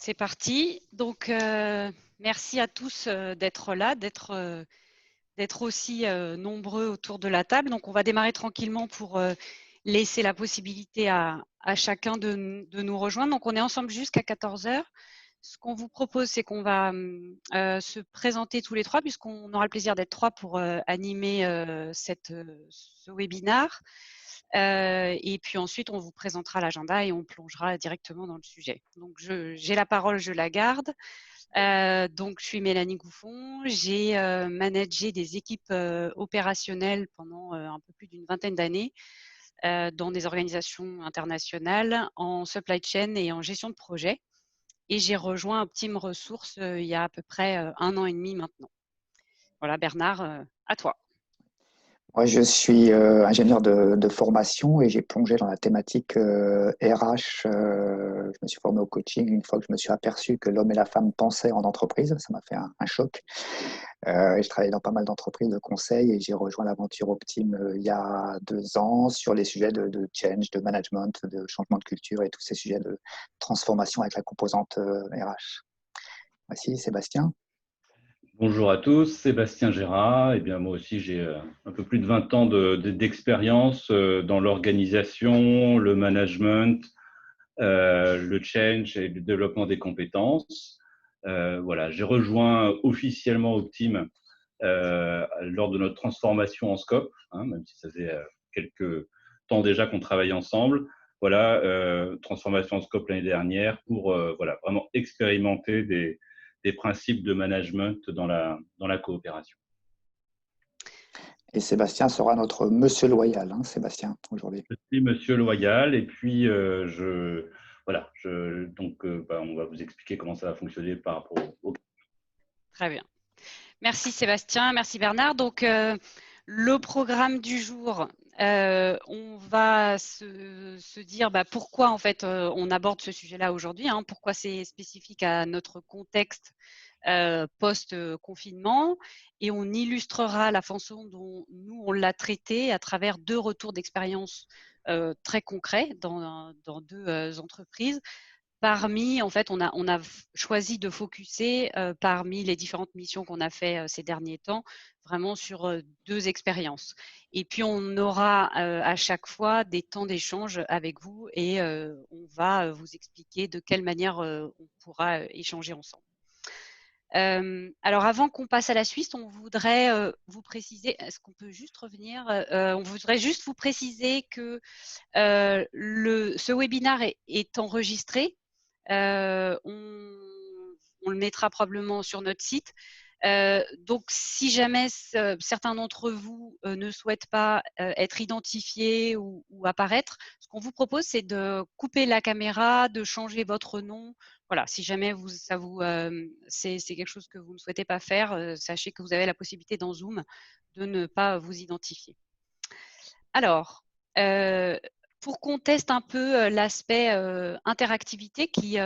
C'est parti. Donc, merci à tous d'être là, d'être aussi nombreux autour de la table. Donc, on va démarrer tranquillement pour laisser la possibilité à chacun de nous rejoindre. Donc, on est ensemble jusqu'à 14 heures. Ce qu'on vous propose, c'est qu'on va se présenter tous les trois, puisqu'on aura le plaisir d'être trois pour animer ce webinaire. Et puis ensuite, on vous présentera l'agenda et on plongera directement dans le sujet. Donc, j'ai la parole, je la garde. Donc, je suis Mélanie Gouffon. J'ai managé des équipes opérationnelles pendant un peu plus d'une vingtaine d'années dans des organisations internationales en supply chain et en gestion de projet. Et j'ai rejoint Optime Ressources il y a à peu près 1 an et demi maintenant. Voilà, Bernard, à toi. Moi, je suis ingénieur de formation et j'ai plongé dans la thématique RH. Je me suis formé au coaching une fois que je me suis aperçu que l'homme et la femme pensaient en entreprise. Ça m'a fait un choc. Je travaillais dans pas mal d'entreprises de conseil et j'ai rejoint l'aventure Optime il y a 2 ans sur les sujets de change, de management, de changement de culture et tous ces sujets de transformation avec la composante RH. Voici Sébastien. Bonjour à tous, Sébastien Gérard. Eh bien, moi aussi, j'ai un peu plus de 20 ans d'expérience dans l'organisation, le management, le change et le développement des compétences. Voilà, j'ai rejoint officiellement Optime lors de notre transformation en scope, même si ça fait quelques temps déjà qu'on travaille ensemble. Voilà, transformation en scope l'année dernière pour voilà, vraiment expérimenter des principes de management dans la coopération. Et Sébastien sera notre monsieur loyal, Sébastien, aujourd'hui. Je suis monsieur loyal et puis donc on va vous expliquer comment ça va fonctionner par rapport au. Très bien. Merci Sébastien, merci Bernard. Donc, le programme du jour, on va se dire pourquoi en fait on aborde ce sujet-là aujourd'hui, pourquoi c'est spécifique à notre contexte post-confinement, et on illustrera la façon dont nous on l'a traité à travers 2 retours d'expérience très concrets dans 2 entreprises. Parmi, en fait, on a choisi de focuser parmi les différentes missions qu'on a fait ces derniers temps, vraiment sur 2 expériences. Et puis, on aura à chaque fois des temps d'échange avec vous et on va vous expliquer de quelle manière on pourra échanger ensemble. Alors, avant qu'on passe à la suite, on voudrait vous préciser, est-ce qu'on peut juste revenir on voudrait juste vous préciser que ce webinaire est enregistré. On le mettra probablement sur notre site. Donc, si jamais certains d'entre vous ne souhaitent pas être identifiés ou apparaître, ce qu'on vous propose, c'est de couper la caméra, de changer votre nom. Voilà, si jamais c'est quelque chose que vous ne souhaitez pas faire, sachez que vous avez la possibilité dans Zoom de ne pas vous identifier. Alors, pour qu'on teste un peu l'aspect interactivité qui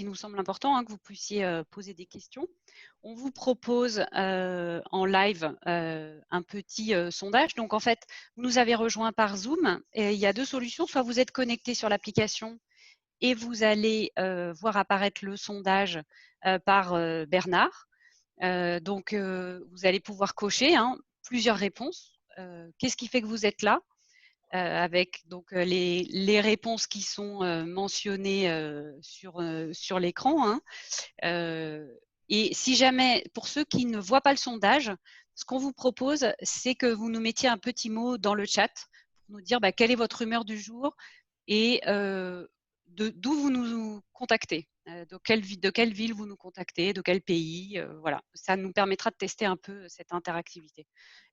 nous semble important, que vous puissiez poser des questions, on vous propose en live un petit sondage. Donc, en fait, vous nous avez rejoint par Zoom et il y a 2 solutions. Soit vous êtes connecté sur l'application et vous allez voir apparaître le sondage par Bernard. Donc, vous allez pouvoir cocher plusieurs réponses. Qu'est-ce qui fait que vous êtes là ? Avec donc les réponses qui sont mentionnées sur l'écran. Et si jamais, pour ceux qui ne voient pas le sondage, ce qu'on vous propose, c'est que vous nous mettiez un petit mot dans le chat pour nous dire quelle est votre humeur du jour et d'où vous nous contactez, de quelle ville vous nous contactez, de quel pays. Voilà, ça nous permettra de tester un peu cette interactivité.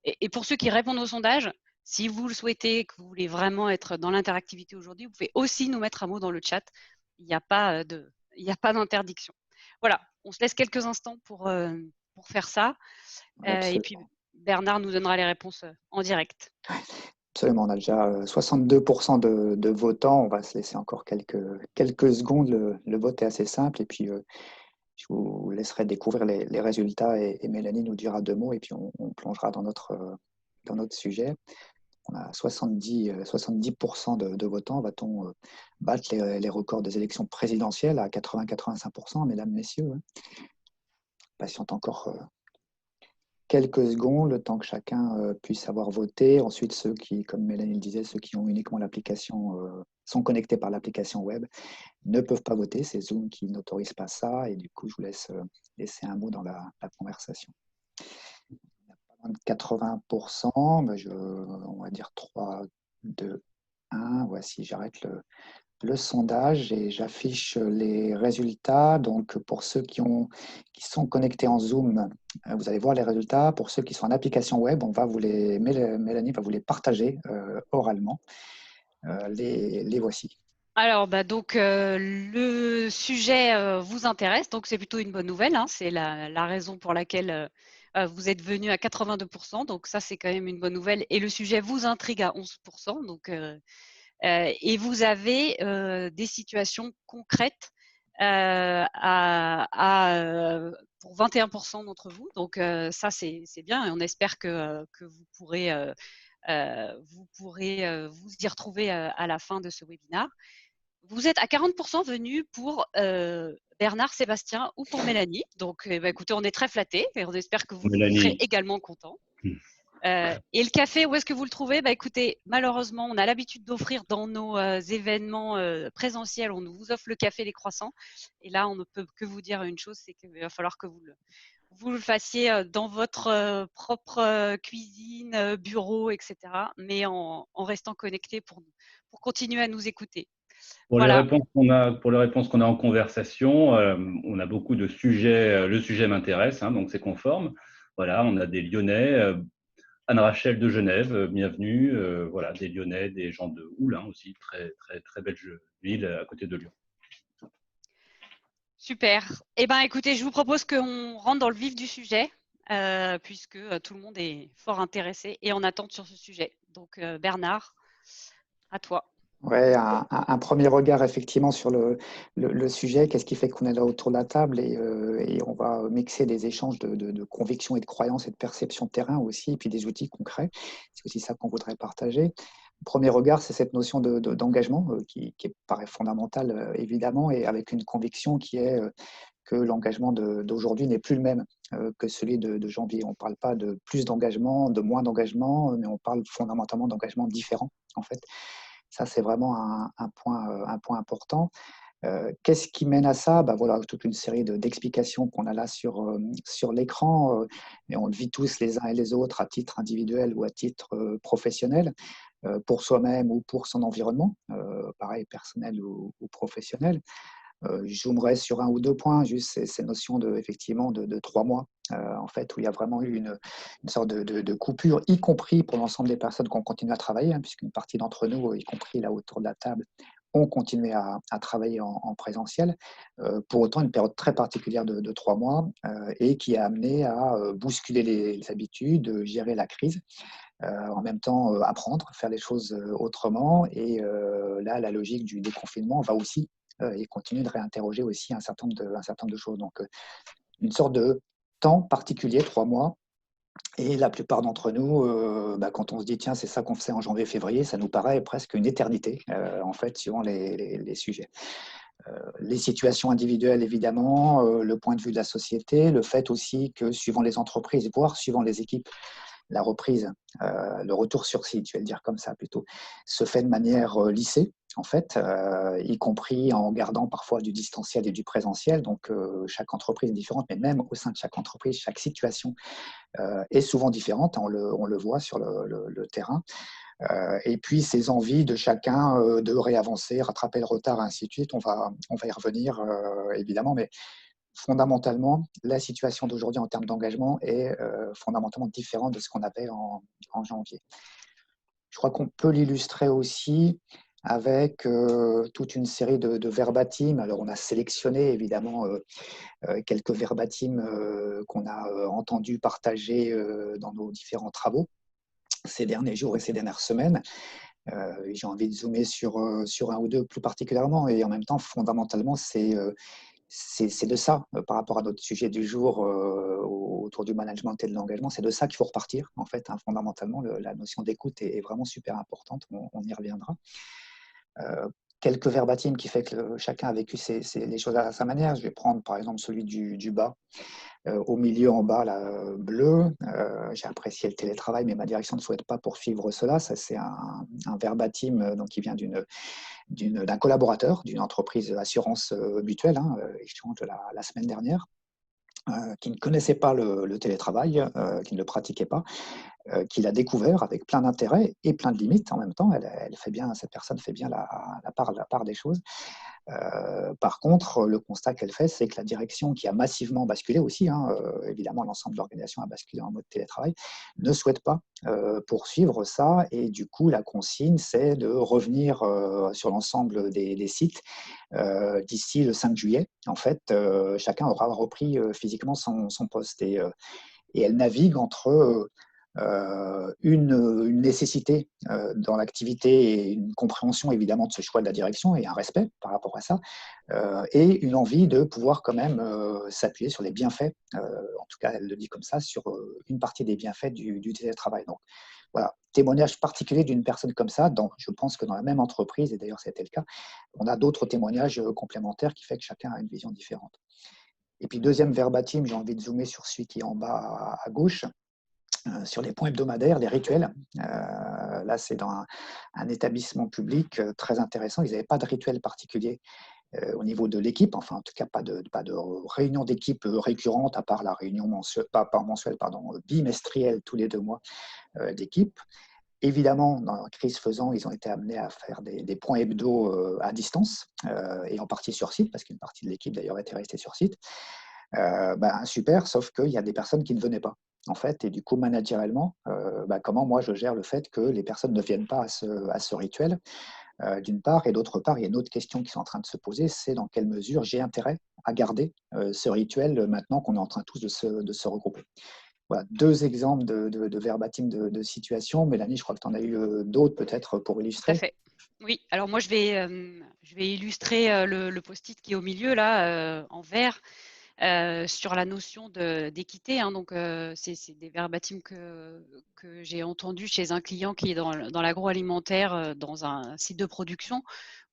Et pour ceux qui répondent au sondage, si vous le souhaitez, que vous voulez vraiment être dans l'interactivité aujourd'hui, vous pouvez aussi nous mettre un mot dans le chat. Il n'y a pas d'interdiction. Voilà, on se laisse quelques instants pour faire ça. Et puis Bernard nous donnera les réponses en direct. Absolument, on a déjà 62% de votants. On va se laisser encore quelques secondes. Le vote est assez simple et puis je vous laisserai découvrir les résultats et Mélanie nous dira 2 mots et puis on plongera dans notre sujet. on a 70% de votants. Va-t-on battre les records des élections présidentielles à 80-85%, mesdames, messieurs? Patiente encore quelques secondes, le temps que chacun puisse avoir voté. Ensuite, ceux qui, comme Mélanie le disait, ceux qui ont uniquement l'application, sont connectés par l'application web, ne peuvent pas voter. C'est Zoom qui n'autorise pas ça. Et du coup, je vous laisse laisser un mot dans la conversation. 80%, on va dire 3, 2, 1. Voici, j'arrête le sondage et j'affiche les résultats. Donc, pour ceux qui sont connectés en Zoom, vous allez voir les résultats. Pour ceux qui sont en application web, Mélanie va vous les partager oralement. Les voici. Alors, le sujet vous intéresse, donc c'est plutôt une bonne nouvelle. Hein. C'est la raison pour laquelle vous êtes venu à 82%, donc ça, c'est quand même une bonne nouvelle. Et le sujet vous intrigue à 11%, donc, et vous avez des situations concrètes pour 21% d'entre vous. Donc, ça, c'est bien et on espère que vous pourrez vous y retrouver à la fin de ce webinaire. Vous êtes à 40% venus pour Bernard, Sébastien ou pour Mélanie. Donc, écoutez, on est très flattés et on espère que vous serez également contents. Et le café, où est-ce que vous le trouvez? Écoutez, malheureusement, on a l'habitude d'offrir dans nos événements présentiels, on vous offre le café, les croissants. Et là, on ne peut que vous dire une chose, c'est qu'il va falloir que vous le fassiez dans votre propre cuisine, bureau, etc. Mais en restant connecté pour continuer à nous écouter. Pour Voilà. les réponses qu'on a en conversation, on a beaucoup de sujets. Le sujet m'intéresse, hein, donc c'est conforme. Voilà, on a des Lyonnais, Anne-Rachel de Genève, bienvenue. Voilà, des Lyonnais, des gens de Oulin aussi, très, très, très belle ville à côté de Lyon. Super. Eh bien, écoutez, je vous propose qu'on rentre dans le vif du sujet, puisque tout le monde est fort intéressé et en attente sur ce sujet. Donc, Bernard, à toi. Ouais, un premier regard effectivement sur le sujet, qu'est-ce qui fait qu'on est là autour de la table et on va mixer des échanges de convictions et de croyances et de perceptions de terrain aussi, et puis des outils concrets. C'est aussi ça qu'on voudrait partager. Le premier regard, c'est cette notion d'engagement qui paraît fondamentale évidemment, et avec une conviction qui est que l'engagement d'aujourd'hui n'est plus le même que celui de janvier. On ne parle pas de plus d'engagement, de moins d'engagement, mais on parle fondamentalement d'engagement différent en fait. Ça, c'est vraiment un point important. Qu'est-ce qui mène à ça? Voilà, toute une série d'explications qu'on a là sur l'écran, et on le vit tous les uns et les autres à titre individuel ou à titre professionnel, pour soi-même ou pour son environnement, pareil, personnel ou professionnel. Je zoomerai sur un ou deux points, juste ces notions effectivement de 3 mois, en fait, où il y a vraiment eu une sorte de coupure, y compris pour l'ensemble des personnes qui ont continué à travailler, hein, puisqu'une partie d'entre nous, y compris là autour de la table, ont continué à travailler en présentiel. Pour autant, une période très particulière de 3 mois et qui a amené à bousculer les habitudes, gérer la crise, en même temps apprendre, faire les choses autrement. Et là, la logique du déconfinement va aussi et continue de réinterroger aussi un certain nombre de choses. Donc, une sorte de temps particulier, 3 mois. Et la plupart d'entre nous, quand on se dit, tiens, c'est ça qu'on faisait en janvier-février, ça nous paraît presque une éternité, en fait, suivant les sujets. Les situations individuelles, évidemment, le point de vue de la société, le fait aussi que suivant les entreprises, voire suivant les équipes, la reprise, le retour sur site, je vais le dire comme ça plutôt, se fait de manière lissée, en fait, y compris en gardant parfois du distanciel et du présentiel. Donc, chaque entreprise est différente, mais même au sein de chaque entreprise, chaque situation est souvent différente. On le voit sur le terrain. Et puis, ces envies de chacun de réavancer, rattraper le retard, ainsi de suite, on va y revenir, évidemment, mais fondamentalement, la situation d'aujourd'hui en termes d'engagement est fondamentalement différente de ce qu'on avait en janvier. Je crois qu'on peut l'illustrer aussi avec toute une série de verbatims. Alors, on a sélectionné évidemment quelques verbatims qu'on a entendus partager dans nos différents travaux ces derniers jours et ces dernières semaines. J'ai envie de zoomer sur un ou deux plus particulièrement, et en même temps, fondamentalement, c'est de ça, par rapport à notre sujet du jour, aux autour du management et de l'engagement. C'est de ça qu'il faut repartir, en fait, hein, fondamentalement. La notion d'écoute est vraiment super importante, on y reviendra. Quelques verbatims qui fait que chacun a vécu les choses à sa manière. Je vais prendre par exemple celui du bas. Au milieu, en bas, là, bleu, j'ai apprécié le télétravail, mais ma direction ne souhaite pas poursuivre cela. Ça, c'est un verbatim donc, qui vient d'un collaborateur d'une entreprise assurance mutuelle, hein, échange de la semaine dernière, qui ne connaissait pas le télétravail, qui ne le pratiquait pas, qui l'a découvert avec plein d'intérêts et plein de limites en même temps. Cette personne fait bien la part des choses. Par contre, le constat qu'elle fait, c'est que la direction qui a massivement basculé aussi, hein, évidemment l'ensemble de l'organisation a basculé en mode télétravail, ne souhaite pas poursuivre ça, et du coup la consigne c'est de revenir sur l'ensemble des sites d'ici le 5 juillet. En fait, chacun aura repris physiquement son poste, et elle navigue entre une nécessité dans l'activité et une compréhension évidemment de ce choix de la direction et un respect par rapport à ça, et une envie de pouvoir quand même s'appuyer sur les bienfaits, en tout cas elle le dit comme ça, sur une partie des bienfaits du télétravail. Donc voilà, témoignage particulier d'une personne comme ça. Donc je pense que dans la même entreprise, et d'ailleurs c'était le cas, on a d'autres témoignages complémentaires qui fait que chacun a une vision différente. Et puis deuxième verbatim, j'ai envie de zoomer sur celui qui est en bas à gauche, sur les points hebdomadaires, les rituels. Là, c'est dans un établissement public très intéressant. Ils n'avaient pas de rituel particulier au niveau de l'équipe, enfin en tout cas pas de réunion d'équipe récurrente, à part la réunion bimestrielle tous les 2 mois d'équipe. Évidemment, dans la crise faisant, ils ont été amenés à faire des points hebdo à distance, et en partie sur site, parce qu'une partie de l'équipe d'ailleurs était restée sur site. Super, sauf qu'il y a des personnes qui ne venaient pas, en fait, et du coup, managériellement, comment moi je gère le fait que les personnes ne viennent pas à ce rituel, d'une part, et d'autre part, il y a une autre question qui est en train de se poser, c'est dans quelle mesure j'ai intérêt à garder ce rituel maintenant qu'on est en train tous de se regrouper. Voilà, 2 exemples de verbatim de situation. Mélanie, je crois que tu en as eu d'autres peut-être pour Tout à illustrer. fait. Oui, alors moi je vais illustrer le post-it qui est au milieu là, en vert, sur la notion d'équité, hein. Donc c'est des verbatims que j'ai entendus chez un client qui est dans l'agroalimentaire, dans un site de production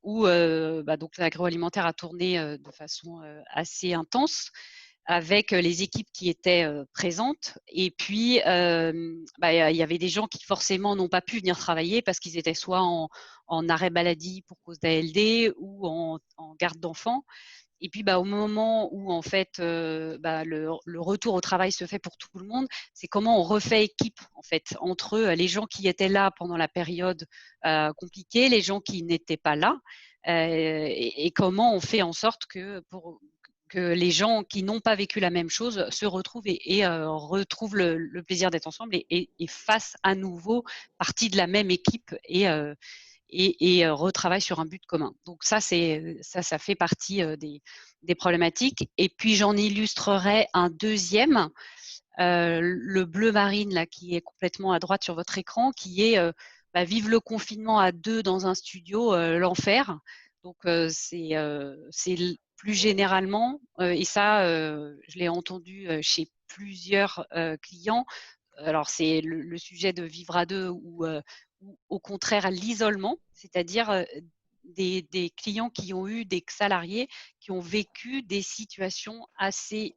où donc l'agroalimentaire a tourné de façon assez intense, avec les équipes qui étaient présentes. Et puis, il y avait des gens qui forcément n'ont pas pu venir travailler parce qu'ils étaient soit en arrêt maladie pour cause d'ALD ou en garde d'enfants. Et puis, au moment où en fait le retour au travail se fait pour tout le monde, c'est comment on refait équipe en fait entre les gens qui étaient là pendant la période compliquée, les gens qui n'étaient pas là, et comment on fait en sorte que les gens qui n'ont pas vécu la même chose se retrouvent et retrouvent le plaisir d'être ensemble et fassent à nouveau partie de la même équipe et retravaillent sur un but commun. Donc ça fait partie des problématiques. Et puis j'en illustrerai un deuxième, le bleu marine là, qui est complètement à droite sur votre écran, qui est vivre le confinement à 2 dans un studio, l'enfer. Donc c'est plus généralement, et ça je l'ai entendu chez plusieurs clients. Alors c'est le sujet de vivre à 2 ou au contraire l'isolement, c'est-à-dire des clients qui ont eu des salariés qui ont vécu des situations assez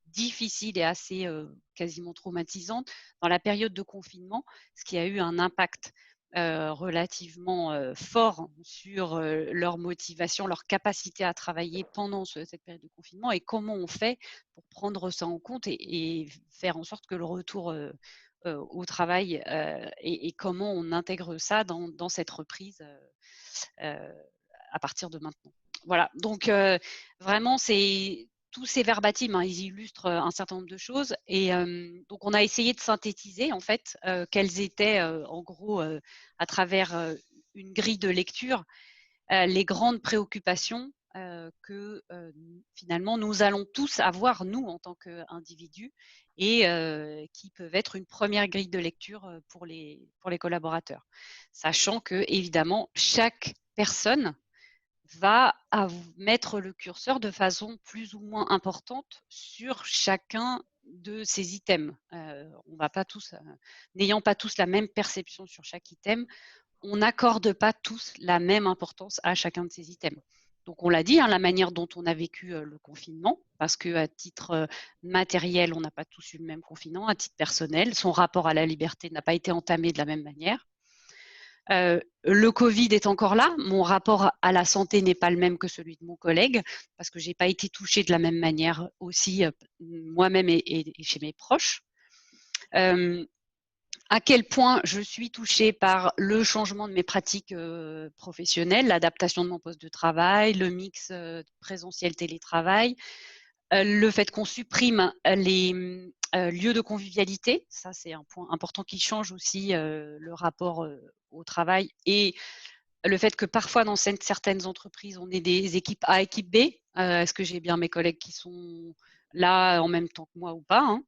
difficiles et assez quasiment traumatisantes dans la période de confinement, ce qui a eu un impact relativement fort sur leur motivation, leur capacité à travailler pendant cette période de confinement, et comment on fait pour prendre ça en compte et faire en sorte que le retour au travail et comment on intègre ça dans cette reprise à partir de maintenant. Voilà, donc vraiment, c'est tous ces verbatims, hein, ils illustrent un certain nombre de choses, et donc on a essayé de synthétiser en fait quelles étaient en gros à travers une grille de lecture les grandes préoccupations que finalement nous allons tous avoir, nous, en tant qu'individus, et qui peuvent être une première grille de lecture pour les collaborateurs. Sachant que, évidemment, chaque personne va mettre le curseur de façon plus ou moins importante sur chacun de ces items. On va pas tous, n'ayant pas tous la même perception sur chaque item, on n'accorde pas tous la même importance à chacun de ces items. Donc, on l'a dit, la manière dont on a vécu le confinement, parce qu'à titre matériel, on n'a pas tous eu le même confinement, à titre personnel, son rapport à la liberté n'a pas été entamé de la même manière. Le Covid est encore là, mon rapport à la santé n'est pas le même que celui de mon collègue, parce que je n'ai pas été touchée de la même manière aussi moi-même et chez mes proches. À quel point je suis touchée par le changement de mes pratiques professionnelles, l'adaptation de mon poste de travail, le mix présentiel-télétravail, le fait qu'on supprime les lieux de convivialité, ça c'est un point important qui change aussi le rapport au travail, et le fait que parfois dans certaines entreprises, on ait des équipes A, équipe B. Est-ce que j'ai bien mes collègues qui sont là en même temps que moi ou pas, hein.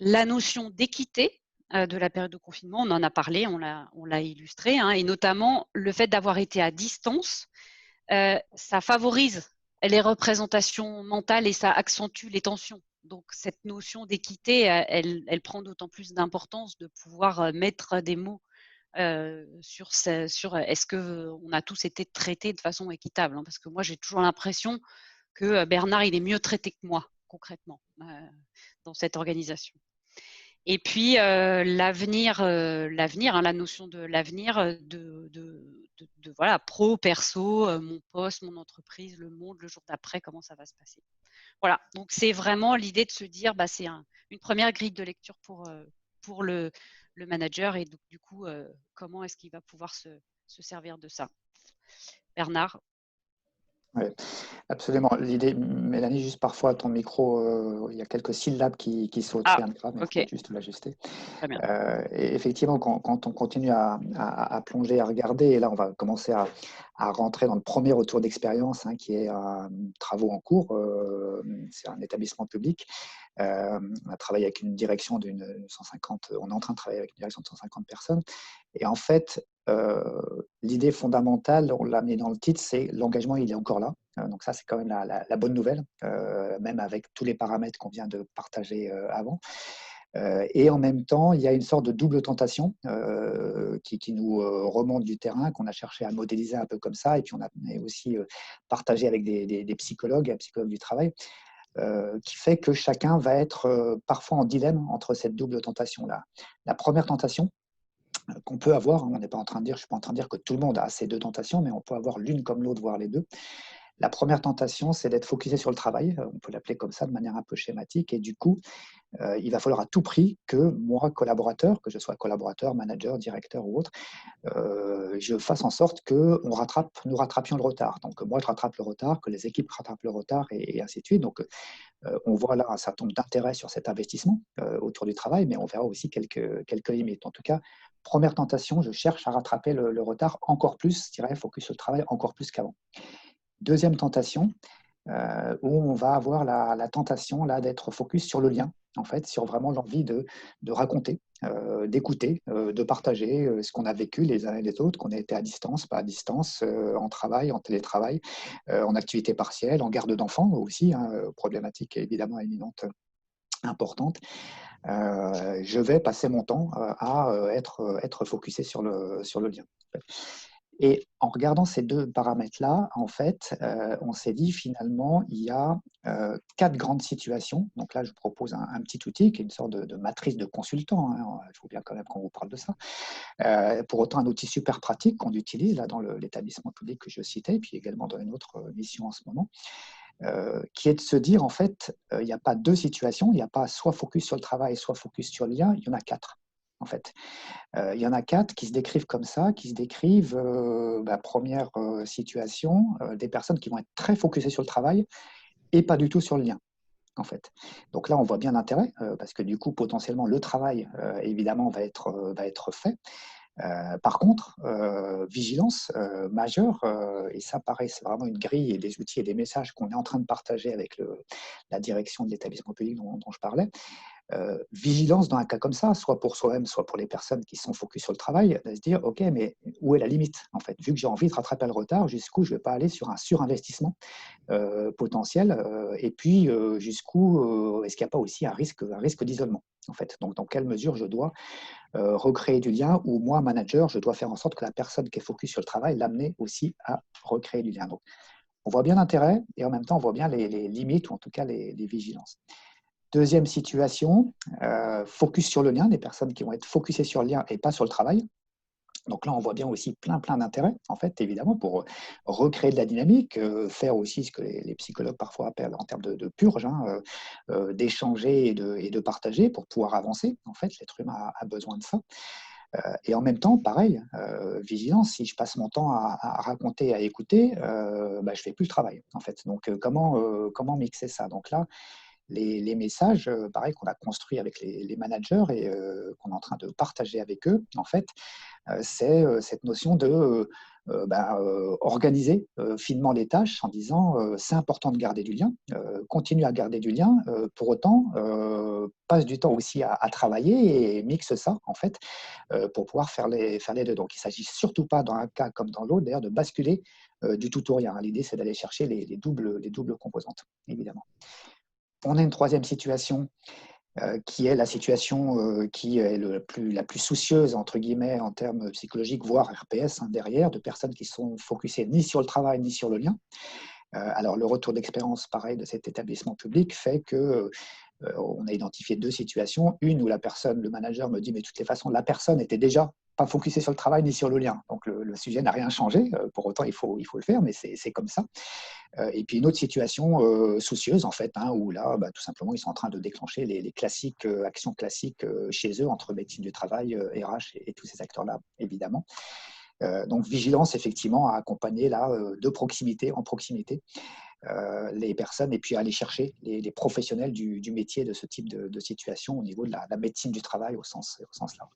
La notion d'équité de la période de confinement, on en a parlé, on l'a illustré, hein, et notamment le fait d'avoir été à distance, ça favorise les représentations mentales et ça accentue les tensions. Donc cette notion d'équité, elle prend d'autant plus d'importance de pouvoir mettre des mots sur est-ce qu'on a tous été traités de façon équitable, hein, parce que moi j'ai toujours l'impression que Bernard il est mieux traité que moi concrètement dans cette organisation. Et puis l'avenir, hein, la notion de l'avenir, voilà, pro, perso, mon poste, mon entreprise, le monde, le jour d'après, comment ça va se passer. Voilà, donc c'est vraiment l'idée de se dire, c'est une première grille de lecture pour le manager, et donc, du coup, comment est-ce qu'il va pouvoir se servir de ça. Bernard? Oui, absolument. L'idée, Mélanie, juste parfois ton micro, il y a quelques syllabes qui sautent, c'est un grave, mais il faut juste l'ajuster. Très bien. Et effectivement, quand on continue à plonger, à regarder, et là on va commencer à rentrer dans le premier retour d'expérience, hein, qui est travaux en cours, c'est un établissement public. On a travaillé avec une direction d'une 150, on est en train de travailler avec une direction de 150 personnes. Et en fait, l'idée fondamentale, on l'a mis dans le titre, c'est l'engagement, il est encore là. Donc ça, c'est quand même la bonne nouvelle, même avec tous les paramètres qu'on vient de partager avant. Et en même temps, il y a une sorte de double tentation qui nous remonte du terrain, qu'on a cherché à modéliser un peu comme ça. Et puis on a aussi partagé avec des psychologues, un psychologue du travail, qui fait que chacun va être parfois en dilemme entre cette double tentation-là. La première tentation qu'on peut avoir, je ne suis pas en train de dire que tout le monde a ces deux tentations, mais on peut avoir l'une comme l'autre, voire les deux. La première tentation, c'est d'être focusé sur le travail, on peut l'appeler comme ça de manière un peu schématique, et du coup, il va falloir à tout prix que moi, collaborateur, que je sois collaborateur, manager, directeur ou autre, je fasse en sorte que nous rattrapions le retard. Donc moi, je rattrape le retard, que les équipes rattrapent le retard, et ainsi de suite. Donc on voit là un certain nombre d'intérêts sur cet investissement autour du travail, mais on verra aussi quelques limites. En tout cas, première tentation, je cherche à rattraper le retard encore plus, je dirais, focus sur le travail encore plus qu'avant. Deuxième tentation, où on va avoir la tentation là d'être focus sur le lien, en fait, sur vraiment l'envie de raconter, d'écouter, de partager ce qu'on a vécu les uns et les autres, qu'on a été à distance, pas à distance, en travail, en télétravail, en activité partielle, en garde d'enfants aussi, hein, problématique évidemment éminente, importante. Je vais passer mon temps à être focusé sur le lien. Et en regardant ces deux paramètres-là, en fait, on s'est dit finalement, il y a 4 grandes situations. Donc là, je vous propose un petit outil qui est une sorte de matrice de consultant, hein. Il faut bien quand même qu'on vous parle de ça. Pour autant, un outil super pratique qu'on utilise là dans l'établissement public que je citais, puis également dans une autre mission en ce moment, qui est de se dire, en fait, il n'y a pas deux situations, il n'y a pas soit focus sur le travail, soit focus sur le lien, il y en a 4. En fait, il y en a 4 qui se décrivent comme ça, qui se décrivent, première situation, des personnes qui vont être très focusées sur le travail et pas du tout sur le lien, en fait. Donc là, on voit bien l'intérêt, parce que du coup, potentiellement, le travail, évidemment, va être fait. Par contre, vigilance majeure, et ça, pareil, c'est vraiment une grille et des outils et des messages qu'on est en train de partager avec la direction de l'établissement public dont je parlais. Vigilance dans un cas comme ça, soit pour soi-même, soit pour les personnes qui sont focus sur le travail, de se dire, OK, mais où est la limite en fait? Vu que j'ai envie de rattraper le retard, jusqu'où je ne vais pas aller sur un surinvestissement potentiel et puis jusqu'où est-ce qu'il n'y a pas aussi un risque d'isolement en fait? Donc, dans quelle mesure je dois recréer du lien ou moi, manager, je dois faire en sorte que la personne qui est focus sur le travail, l'amener aussi à recréer du lien. Donc, on voit bien l'intérêt et en même temps, on voit bien les limites ou en tout cas les vigilances. Deuxième situation, focus sur le lien, des personnes qui vont être focusées sur le lien et pas sur le travail. Donc là, on voit bien aussi plein d'intérêts, en fait, évidemment, pour recréer de la dynamique, faire aussi ce que les psychologues parfois appellent en termes de purge, hein, d'échanger et de partager pour pouvoir avancer. En fait, l'être humain a besoin de ça. Et en même temps, pareil, vigilance, si je passe mon temps à raconter, à écouter, je ne fais plus le travail, en fait. Donc, comment mixer ça? Donc là, les messages, pareil, qu'on a construits avec les managers et qu'on est en train de partager avec eux, en fait, c'est cette notion de organiser finement les tâches en disant c'est important de garder du lien, continue à garder du lien, pour autant passe du temps aussi à travailler et mixe ça en fait pour pouvoir faire les deux. Donc il ne s'agit surtout pas dans un cas comme dans l'autre d'ailleurs de basculer du tout au rien. L'idée c'est d'aller chercher les doubles composantes, évidemment. On a une troisième situation qui est la situation qui est la plus soucieuse, entre guillemets, en termes psychologiques, voire RPS, hein, derrière, de personnes qui sont focusées ni sur le travail, ni sur le lien. Alors, le retour d'expérience, pareil, de cet établissement public fait que on a identifié deux situations. Une où la personne, le manager me dit, mais de toutes les façons, la personne était déjà pas focusée sur le travail ni sur le lien. Donc, le sujet n'a rien changé. Pour autant, il faut le faire, mais c'est comme ça. Et puis une autre situation soucieuse, en fait, hein, où là, tout simplement, ils sont en train de déclencher les classiques, actions classiques chez eux, entre médecine du travail, RH et tous ces acteurs-là, évidemment. Donc, vigilance, effectivement, à accompagner là, en proximité, les personnes et puis aller chercher les professionnels du métier de ce type de situation au niveau de la médecine du travail au sens large.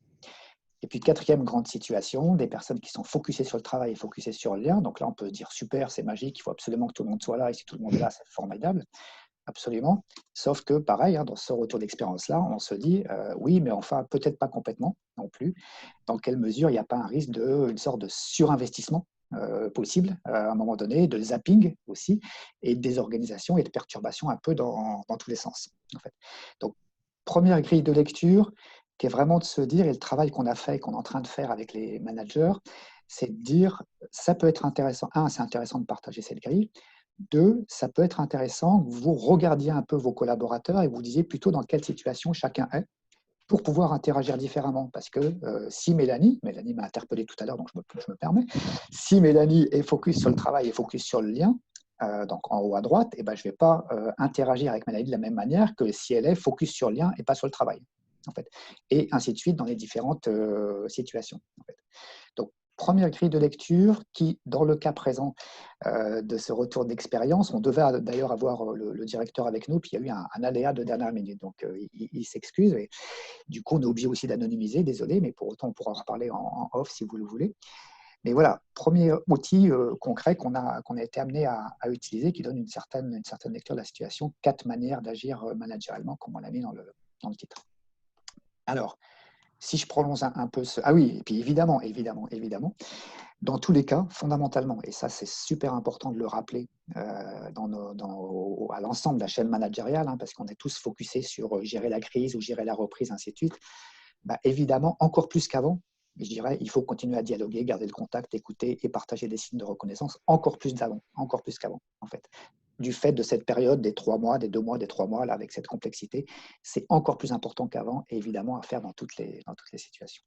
Et puis, quatrième grande situation, des personnes qui sont focusées sur le travail et focusées sur le lien. Donc là, on peut se dire, super, c'est magique, il faut absolument que tout le monde soit là, et si tout le monde est là, c'est formidable. Absolument. Sauf que, pareil, hein, dans ce retour d'expérience-là, on se dit, oui, mais enfin, peut-être pas complètement non plus. Dans quelle mesure il n'y a pas un risque d'une sorte de surinvestissement possible à un moment donné, de zapping aussi, et de désorganisation et de perturbation un peu dans tous les sens, en fait. Donc, première grille de lecture, qui est vraiment de se dire, et le travail qu'on a fait, qu'on est en train de faire avec les managers, c'est de dire, ça peut être intéressant. Un, c'est intéressant de partager cette grille. Deux, ça peut être intéressant que vous regardiez un peu vos collaborateurs et vous disiez plutôt dans quelle situation chacun est pour pouvoir interagir différemment. Parce que si Mélanie m'a interpellé tout à l'heure, donc je me permets, si Mélanie est focus sur le travail et focus sur le lien, donc en haut à droite, je ne vais pas interagir avec Mélanie de la même manière que si elle est focus sur le lien et pas sur le travail. En fait. Et ainsi de suite dans les différentes situations. En fait. Donc, première grille de lecture qui, dans le cas présent de ce retour d'expérience, on devait d'ailleurs avoir le directeur avec nous, puis il y a eu un aléa de dernière minute, donc il s'excuse. Et du coup, on est obligé aussi d'anonymiser, désolé, mais pour autant, on pourra en reparler en off si vous le voulez. Mais voilà, premier outil concret qu'on a été amené à utiliser, qui donne une certaine lecture de la situation, 4 manières d'agir managérialement, comme on l'a mis dans le titre. Alors, si je prolonge un peu ce... Ah oui, et puis évidemment, dans tous les cas, fondamentalement, et ça c'est super important de le rappeler à l'ensemble de la chaîne managériale, hein, parce qu'on est tous focusés sur gérer la crise ou gérer la reprise, ainsi de suite, évidemment, encore plus qu'avant, je dirais, il faut continuer à dialoguer, garder le contact, écouter et partager des signes de reconnaissance, encore plus qu'avant, en fait. Du fait de cette période des 3 mois, des 2 mois, des 3 mois, là, avec cette complexité, c'est encore plus important qu'avant et évidemment à faire dans toutes les situations.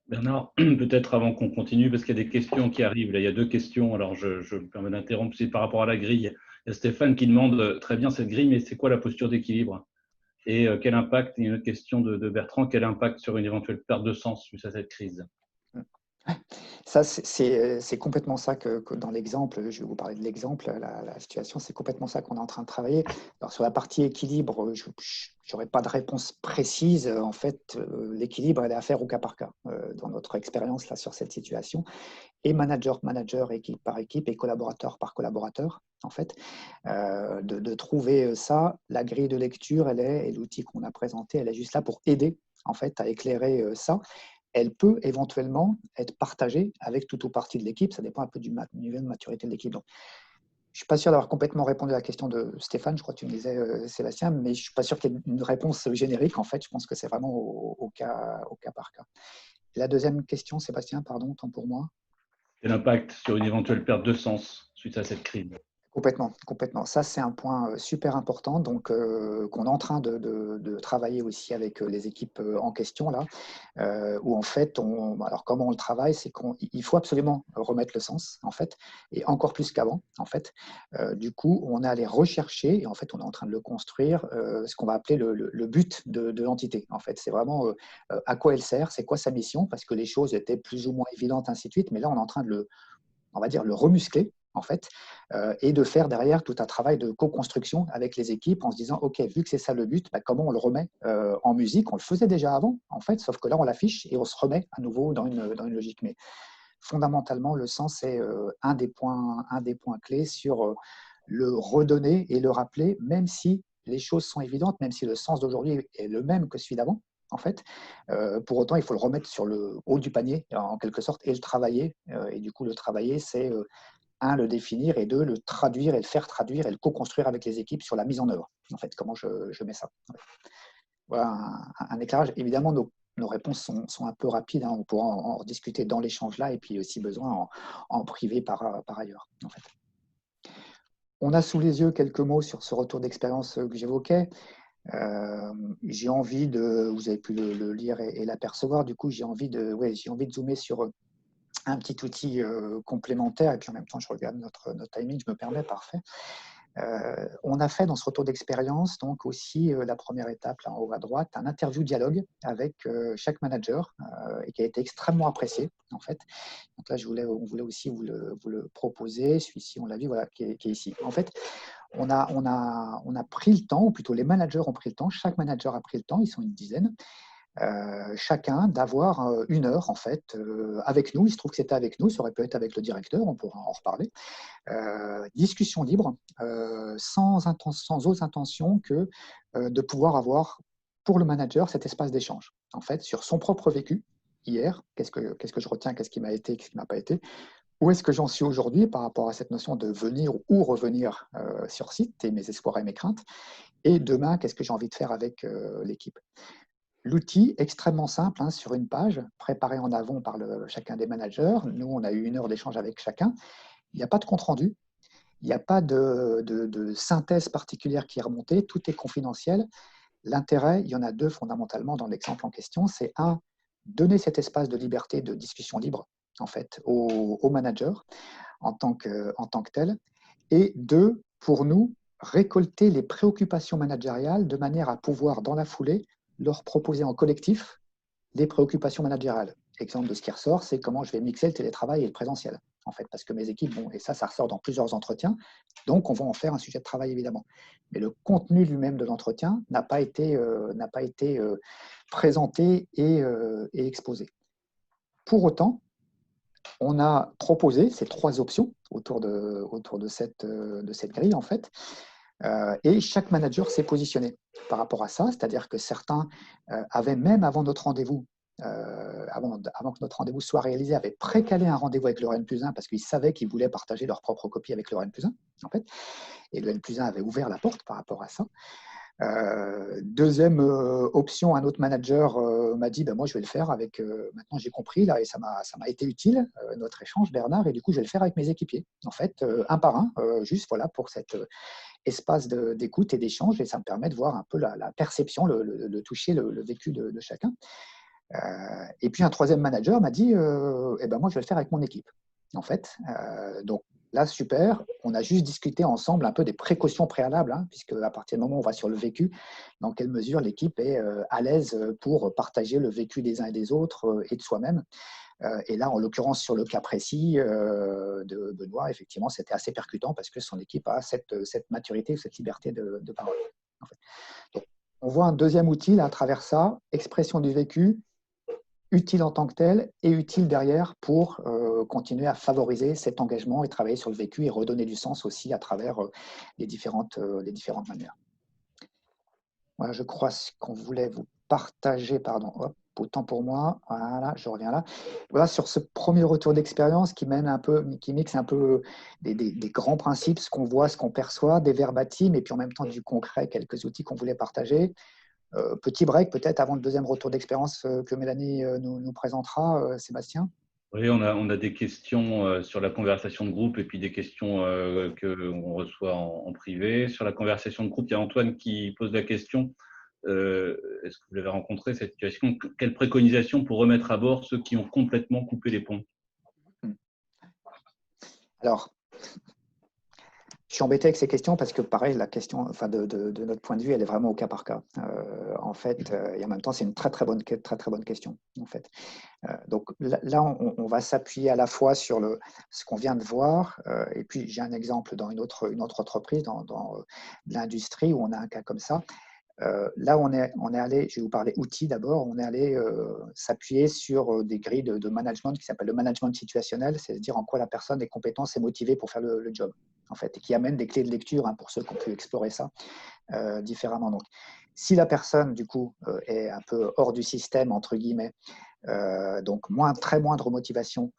Bernard, peut-être avant qu'on continue, parce qu'il y a des questions qui arrivent. Là, il y a 2 questions, alors je me permets d'interrompre. C'est par rapport à la grille. Il y a Stéphane qui demande très bien cette grille, mais c'est quoi la posture d'équilibre? Et quel impact, il y a une autre question de Bertrand, quel impact sur une éventuelle perte de sens suite à cette crise? Ça, c'est complètement ça que dans l'exemple, je vais vous parler de l'exemple, la situation, c'est complètement ça qu'on est en train de travailler. Alors, sur la partie équilibre, je n'aurai pas de réponse précise. En fait, l'équilibre, elle est à faire au cas par cas dans notre expérience là, sur cette situation. Et manager par manager, équipe par équipe et collaborateur par collaborateur, en fait, de trouver ça. La grille de lecture, et l'outil qu'on a présenté, elle est juste là pour aider, en fait, à éclairer ça. Elle peut éventuellement être partagée avec toute ou partie de l'équipe. Ça dépend un peu du niveau de maturité de l'équipe. Donc, je ne suis pas sûr d'avoir complètement répondu à la question de Stéphane, je crois que tu me disais, Sébastien, mais je ne suis pas sûr qu'il y ait une réponse générique. En fait, je pense que c'est vraiment au cas par cas. Et la deuxième question, Sébastien, pardon, tant pour moi. Et l'impact sur une éventuelle perte de sens suite à cette crise. Complètement, complètement. Ça, c'est un point super important, donc qu'on est en train de travailler aussi avec les équipes en question là, où en fait, alors comment on le travaille, c'est qu'il faut absolument remettre le sens en fait, et encore plus qu'avant en fait. Du coup, on est allé rechercher et en fait, on est en train de le construire, ce qu'on va appeler le but de l'entité. En fait, c'est vraiment à quoi elle sert, c'est quoi sa mission, parce que les choses étaient plus ou moins évidentes ainsi de suite, mais là, on est en train de on va dire, le remuscler, en fait, et de faire derrière tout un travail de co-construction avec les équipes en se disant, OK, vu que c'est ça le but, comment on le remet en musique? On le faisait déjà avant, en fait, sauf que là, on l'affiche et on se remet à nouveau dans une logique. Mais fondamentalement, le sens est un des points clés sur le redonner et le rappeler, même si les choses sont évidentes, même si le sens d'aujourd'hui est le même que celui d'avant, en fait. Pour autant, il faut le remettre sur le haut du panier, en quelque sorte, et le travailler. Et du coup, le travailler, c'est un, le définir, et deux, le traduire et le faire traduire et le co-construire avec les équipes sur la mise en œuvre. En fait, comment je mets ça. Voilà un éclairage. Évidemment, nos réponses sont un peu rapides. On pourra en rediscuter dans l'échange là, et puis si besoin en privé par ailleurs. En fait. On a sous les yeux quelques mots sur ce retour d'expérience que j'évoquais. J'ai envie vous avez pu le lire et l'apercevoir, du coup j'ai envie de zoomer sur un petit outil complémentaire, et puis en même temps je regarde notre timing, je me permets, parfait. On a fait dans ce retour d'expérience donc aussi la première étape là en haut à droite, un interview dialogue avec chaque manager et qui a été extrêmement apprécié en fait. Donc là on voulait aussi vous le proposer. Celui-ci on l'a vu, voilà, qui est ici. En fait, on a pris le temps, ou plutôt les managers ont pris le temps, chaque manager a pris le temps, ils sont une dizaine, chacun d'avoir 1 heure en fait avec nous. Il se trouve que c'était avec nous, ça aurait pu être avec le directeur, on pourra en reparler. Discussion libre, sans autre intention que de pouvoir avoir pour le manager cet espace d'échange, en fait, sur son propre vécu. Hier, qu'est-ce que je retiens, qu'est-ce qui m'a été, qu'est-ce qui ne m'a pas été, où est-ce que j'en suis aujourd'hui par rapport à cette notion de venir ou revenir sur site, et mes espoirs et mes craintes, et demain, qu'est-ce que j'ai envie de faire avec l'équipe. L'outil extrêmement simple, hein, sur une page, préparé en amont par chacun des managers. Nous, on a eu 1 heure d'échange avec chacun. Il n'y a pas de compte-rendu, il n'y a pas de synthèse particulière qui est remontée, tout est confidentiel. L'intérêt, il y en a 2 fondamentalement dans l'exemple en question, c'est donner cet espace de liberté, de discussion libre, en fait, au manager en tant que tel, et 2, pour nous, récolter les préoccupations managériales de manière à pouvoir, dans la foulée, leur proposer en collectif les préoccupations managériales. Exemple de ce qui ressort, c'est comment je vais mixer le télétravail et le présentiel, en fait, parce que mes équipes, et ça ressort dans plusieurs entretiens, donc on va en faire un sujet de travail, évidemment. Mais le contenu lui-même de l'entretien n'a pas été présenté et exposé. Pour autant, on a proposé ces 3 options autour de cette grille, en fait, et chaque manager s'est positionné par rapport à ça, c'est-à-dire que certains avaient, même avant notre rendez-vous, avant que notre rendez-vous soit réalisé, avaient précalé un rendez-vous avec le N+1 parce qu'ils savaient qu'ils voulaient partager leur propre copie avec le N+1, en fait, et le N+1 avait ouvert la porte par rapport à ça. Deuxième option, un autre manager m'a dit moi je vais le faire avec, maintenant j'ai compris là, et ça m'a été utile notre échange, Bernard, et du coup je vais le faire avec mes équipiers, en fait, un par un, juste voilà, pour cet espace d'écoute et d'échange, et ça me permet de voir un peu la perception, de toucher le vécu de chacun. Et puis un troisième manager m'a dit moi je vais le faire avec mon équipe, en fait. Donc là, super, on a juste discuté ensemble un peu des précautions préalables, hein, puisque à partir du moment où on va sur le vécu, dans quelle mesure l'équipe est à l'aise pour partager le vécu des uns et des autres et de soi-même. Et là, en l'occurrence, sur le cas précis de Benoît, effectivement, c'était assez percutant parce que son équipe a cette maturité, cette liberté de parole. En fait. Donc, on voit un deuxième outil là, à travers ça, expression du vécu, utile en tant que tel et utile derrière pour continuer à favoriser cet engagement et travailler sur le vécu et redonner du sens aussi à travers les différentes manières. Voilà, je crois qu'on voulait vous partager, pardon, hop, autant pour moi, voilà, je reviens là. Voilà, sur ce premier retour d'expérience qui mixe un peu des grands principes, ce qu'on voit, ce qu'on perçoit, des verbatims, et puis en même temps du concret, quelques outils qu'on voulait partager. Petit break peut-être avant le deuxième retour d'expérience que Mélanie nous présentera, Sébastien. Oui, on a des questions sur la conversation de groupe et puis des questions qu'on reçoit en privé. Sur la conversation de groupe, il y a Antoine qui pose la question. Est-ce que vous l'avez rencontré, cette situation? Quelle préconisation pour remettre à bord ceux qui ont complètement coupé les ponts? Alors, je suis embêté avec ces questions parce que, pareil, la question, enfin, de notre point de vue, elle est vraiment au cas par cas. En fait, et en même temps, c'est une très bonne question. En fait, donc là, on va s'appuyer à la fois sur ce qu'on vient de voir, et puis j'ai un exemple dans une autre entreprise, dans l'industrie où on a un cas comme ça. Là, on est allé, je vais vous parler outils d'abord, on est allé s'appuyer sur des grilles de management qui s'appellent le management situationnel, c'est-à-dire en quoi la personne est compétente et motivée pour faire le job, en fait, et qui amène des clés de lecture pour ceux qui ont pu explorer ça différemment. Donc, si la personne, du coup, est un peu hors du système, entre guillemets, donc très moindre motivation,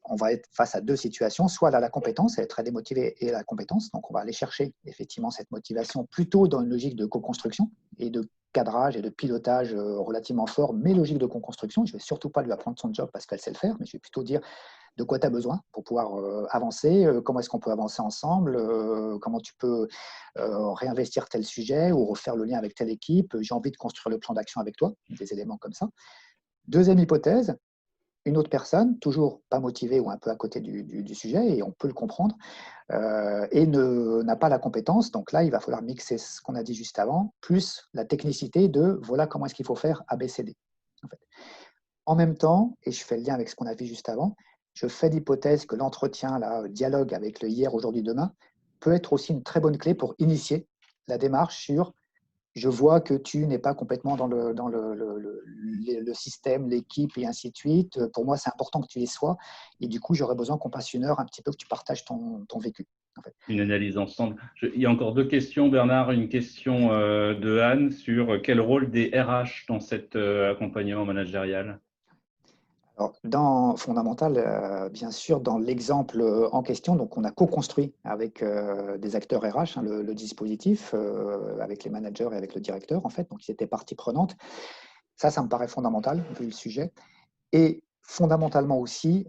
on va être face à deux situations, soit elle a la compétence, elle est très démotivée et la compétence, donc on va aller chercher effectivement cette motivation plutôt dans une logique de co-construction et de cadrage et de pilotage relativement fort, mais logique de co-construction. Je ne vais surtout pas lui apprendre son job parce qu'elle sait le faire, mais je vais plutôt dire de quoi tu as besoin pour pouvoir avancer, comment est-ce qu'on peut avancer ensemble, comment tu peux réinvestir tel sujet ou refaire le lien avec telle équipe, j'ai envie de construire le plan d'action avec toi, des éléments comme ça. Deuxième hypothèse, une autre personne, toujours pas motivée ou un peu à côté du sujet, et on peut le comprendre, et n'a pas la compétence. Donc là, il va falloir mixer ce qu'on a dit juste avant, plus la technicité de voilà comment est-ce qu'il faut faire ABCD. En fait. En même temps, et je fais le lien avec ce qu'on a vu juste avant, je fais l'hypothèse que l'entretien, le dialogue avec le hier, aujourd'hui, demain, peut être aussi une très bonne clé pour initier la démarche sur je vois que tu n'es pas complètement dans le système, l'équipe et ainsi de suite. Pour moi, c'est important que tu y sois. Et du coup, j'aurais besoin qu'on passe une heure un petit peu, que tu partages ton vécu. En fait. Une analyse ensemble. Il y a encore deux questions, Bernard. Une question de Anne sur quel rôle des RH dans cet accompagnement managérial? Alors, dans Fondamental, bien sûr, dans l'exemple en question, donc on a co-construit avec des acteurs RH le dispositif, avec les managers et avec le directeur, en fait. Donc, ils étaient partie prenante. Ça me paraît fondamental, vu le sujet. Et fondamentalement aussi,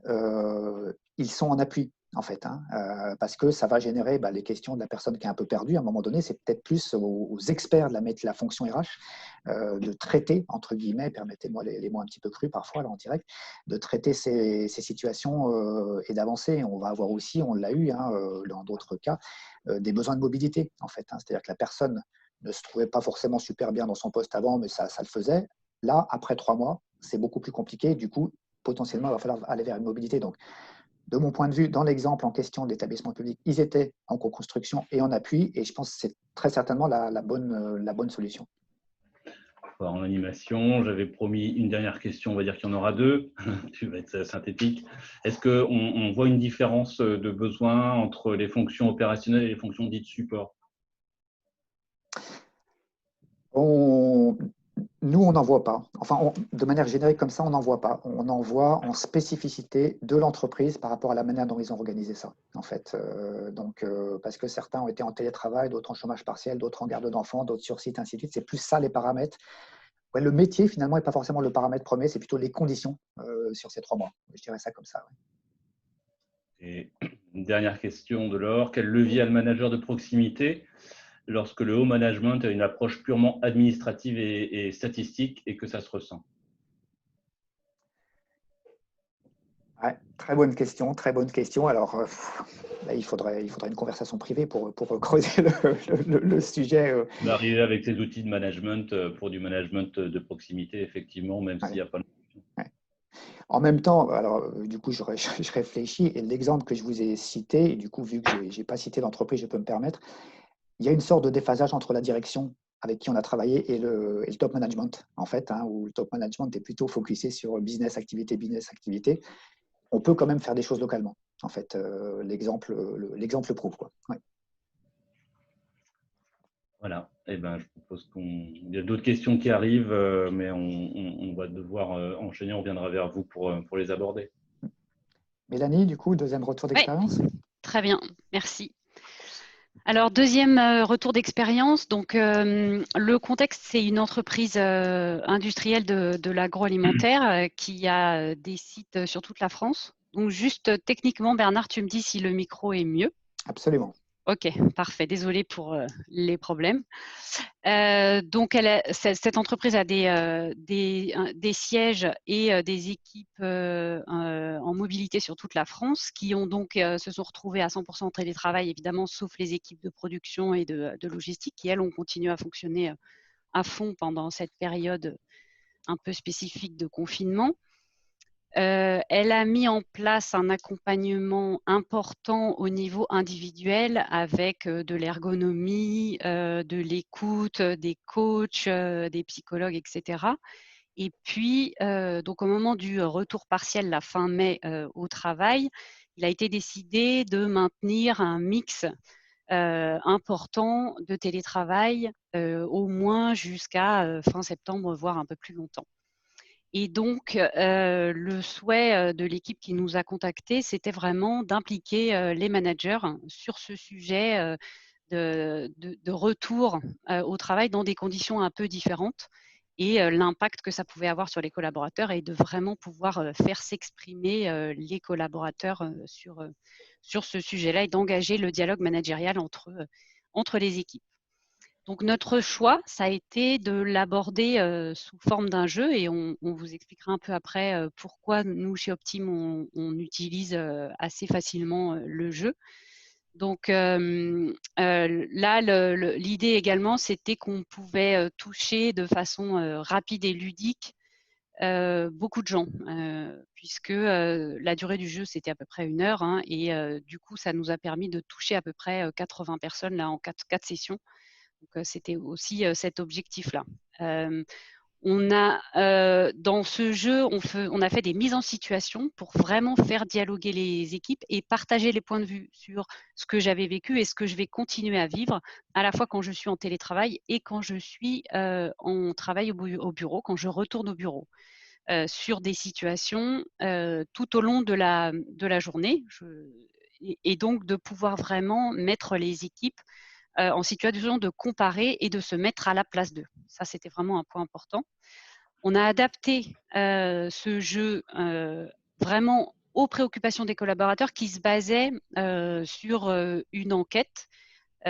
ils sont en appui, en fait, parce que ça va générer les questions de la personne qui est un peu perdue. À un moment donné, c'est peut-être plus aux experts de la fonction RH de traiter, entre guillemets, permettez-moi les mots un petit peu crus parfois, là, en direct, de traiter ces situations et d'avancer. On va avoir aussi, on l'a eu dans d'autres cas, des besoins de mobilité, en fait. C'est-à-dire que la personne ne se trouvait pas forcément super bien dans son poste avant, mais ça le faisait. Là, après 3 mois, c'est beaucoup plus compliqué. Du coup, potentiellement, il va falloir aller vers une mobilité. Donc, de mon point de vue, dans l'exemple en question de l'établissement public, ils étaient en co-construction et en appui. Et je pense que c'est très certainement la bonne solution. En animation, j'avais promis une dernière question, on va dire qu'il y en aura deux. Tu vas être synthétique. Est-ce qu'on voit une différence de besoin entre les fonctions opérationnelles et les fonctions dites support? Nous, on n'en voit pas. Enfin, de manière générique comme ça, on n'en voit pas. On en voit en spécificité de l'entreprise par rapport à la manière dont ils ont organisé ça, en fait. Parce que certains ont été en télétravail, d'autres en chômage partiel, d'autres en garde d'enfants, d'autres sur site, ainsi de suite. C'est plus ça les paramètres. Ouais, le métier, finalement, n'est pas forcément le paramètre premier, c'est plutôt les conditions sur ces 3 mois. Je dirais ça comme ça. Ouais. Et une dernière question de Laure. Quel levier a le manager de proximité lorsque le haut management a une approche purement administrative et statistique et que ça se ressent? Ouais, très bonne question, très bonne question. Alors, là, il faudrait une conversation privée pour creuser le sujet. On va arriver avec ces outils de management pour du management de proximité, effectivement, même s'il n'y a pas. Ouais. En même temps, alors, du coup, je réfléchis, et l'exemple que je vous ai cité, et du coup, vu que je n'ai pas cité l'entreprise, je peux me permettre, il y a une sorte de déphasage entre la direction avec qui on a travaillé et le top management, en fait, hein, où le top management est plutôt focusé sur business, activité, business, activité. On peut quand même faire des choses localement, en fait. L'exemple le prouve, quoi. Ouais. Voilà. Eh ben, je propose il y a d'autres questions qui arrivent, mais on va devoir enchaîner. On reviendra vers vous pour les aborder. Mélanie, du coup, deuxième retour Oui, d'expérience. très bien, merci. Alors, deuxième retour d'expérience. Donc, le contexte, c'est une entreprise industrielle de l'agroalimentaire qui a des sites sur toute la France. Donc, juste techniquement, Bernard, tu me dis si le micro est mieux. Absolument. Ok, parfait. Désolée pour les problèmes. Donc, cette entreprise a des sièges et des équipes en mobilité sur toute la France qui ont donc se sont retrouvées à 100% en télétravail, évidemment, sauf les équipes de production et de logistique qui, elles, ont continué à fonctionner à fond pendant cette période un peu spécifique de confinement. Elle a mis en place un accompagnement important au niveau individuel avec de l'ergonomie, de l'écoute, des coachs, des psychologues, etc. Et puis, donc au moment du retour partiel, la fin mai, au travail, il a été décidé de maintenir un mix important de télétravail, au moins jusqu'à fin septembre, voire un peu plus longtemps. Et donc, le souhait de l'équipe qui nous a contactés, c'était vraiment d'impliquer les managers sur ce sujet de retour au travail dans des conditions un peu différentes et l'impact que ça pouvait avoir sur les collaborateurs et de vraiment pouvoir faire s'exprimer les collaborateurs sur ce sujet-là et d'engager le dialogue managérial entre les équipes. Donc notre choix, ça a été de l'aborder sous forme d'un jeu et on vous expliquera un peu après pourquoi nous, chez Optim, on utilise assez facilement le jeu. Donc là, l'idée également, c'était qu'on pouvait toucher de façon rapide et ludique beaucoup de gens, puisque la durée du jeu, c'était à peu près 1 heure, hein, et du coup, ça nous a permis de toucher à peu près 80 personnes là, en 4 sessions. Donc, c'était aussi cet objectif-là. Dans ce jeu, on a fait des mises en situation pour vraiment faire dialoguer les équipes et partager les points de vue sur ce que j'avais vécu et ce que je vais continuer à vivre, à la fois quand je suis en télétravail et quand je suis en travail au bureau, quand je retourne au bureau, sur des situations tout au long de la journée. Et donc, de pouvoir vraiment mettre les équipes en situation de comparer et de se mettre à la place d'eux. Ça, c'était vraiment un point important. On a adapté ce jeu vraiment aux préoccupations des collaborateurs qui se basaient sur une enquête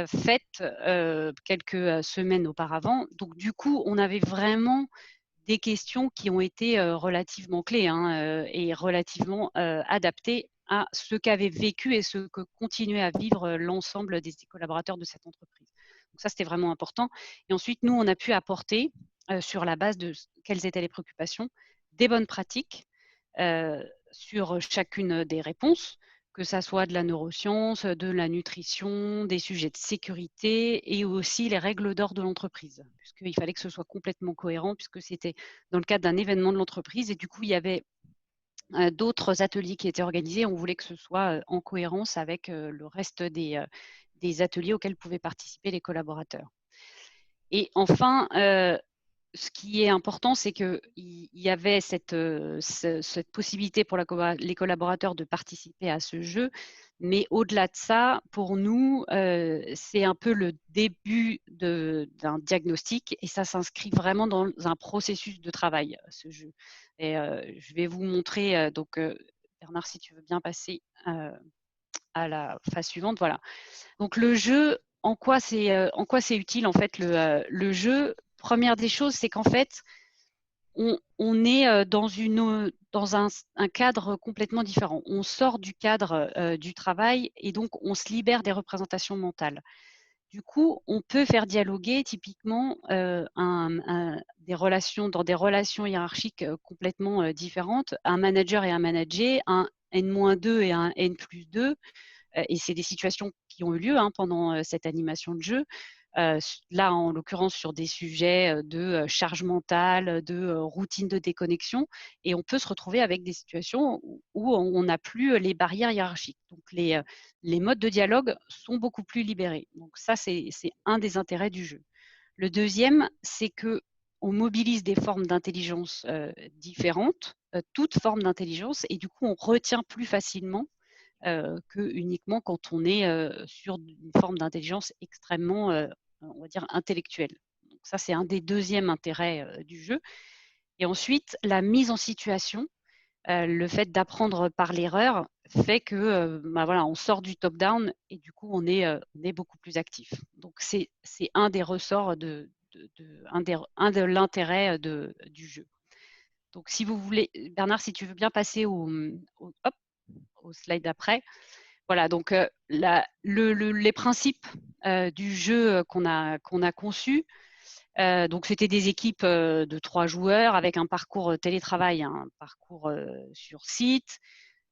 faite quelques semaines auparavant. Donc, du coup, on avait vraiment des questions qui ont été relativement clés et relativement adaptées à ce qu'avait vécu et ce que continuait à vivre l'ensemble des collaborateurs de cette entreprise. Donc ça, c'était vraiment important. Et ensuite, nous, on a pu apporter, sur la base de quelles étaient les préoccupations, des bonnes pratiques sur chacune des réponses, que ça soit de la neuroscience, de la nutrition, des sujets de sécurité et aussi les règles d'or de l'entreprise, puisqu'il fallait que ce soit complètement cohérent, puisque c'était dans le cadre d'un événement de l'entreprise et du coup, il y avait d'autres ateliers qui étaient organisés. On voulait que ce soit en cohérence avec le reste des ateliers auxquels pouvaient participer les collaborateurs. Et enfin, ce qui est important, c'est qu'il y avait cette possibilité pour les collaborateurs de participer à ce jeu. Mais au-delà de ça, pour nous, c'est un peu le début d'un diagnostic et ça s'inscrit vraiment dans un processus de travail, ce jeu. Et je vais vous montrer, donc Bernard, si tu veux bien passer à la phase suivante. Voilà. Donc le jeu, en quoi c'est utile en fait le jeu? Première des choses, c'est qu'en fait, on est dans un cadre complètement différent. On sort du cadre du travail et donc on se libère des représentations mentales. Du coup, on peut faire dialoguer typiquement des relations, dans des relations hiérarchiques complètement différentes, un manager et un manager, un N-2 et un N+2, et c'est des situations qui ont eu lieu pendant cette animation de jeu. Là, en l'occurrence, sur des sujets de charge mentale, de routine de déconnexion, et on peut se retrouver avec des situations où on n'a plus les barrières hiérarchiques. Donc, les modes de dialogue sont beaucoup plus libérés. Donc, ça, c'est un des intérêts du jeu. Le deuxième, c'est qu'on mobilise des formes d'intelligence différentes, toutes formes d'intelligence, et du coup, on retient plus facilement que uniquement quand on est sur une forme d'intelligence extrêmement, on va dire, intellectuelle. Donc ça, c'est un des deuxièmes intérêts du jeu. Et ensuite, la mise en situation, le fait d'apprendre par l'erreur fait que voilà, on sort du top-down et du coup, on est beaucoup plus actif. Donc, c'est un des ressorts un de l'intérêt du jeu. Donc, si vous voulez, Bernard, si tu veux bien passer au slide d'après. Voilà, donc les principes du jeu qu'on a conçu, donc c'était des équipes de 3 joueurs avec un parcours télétravail, un parcours sur site.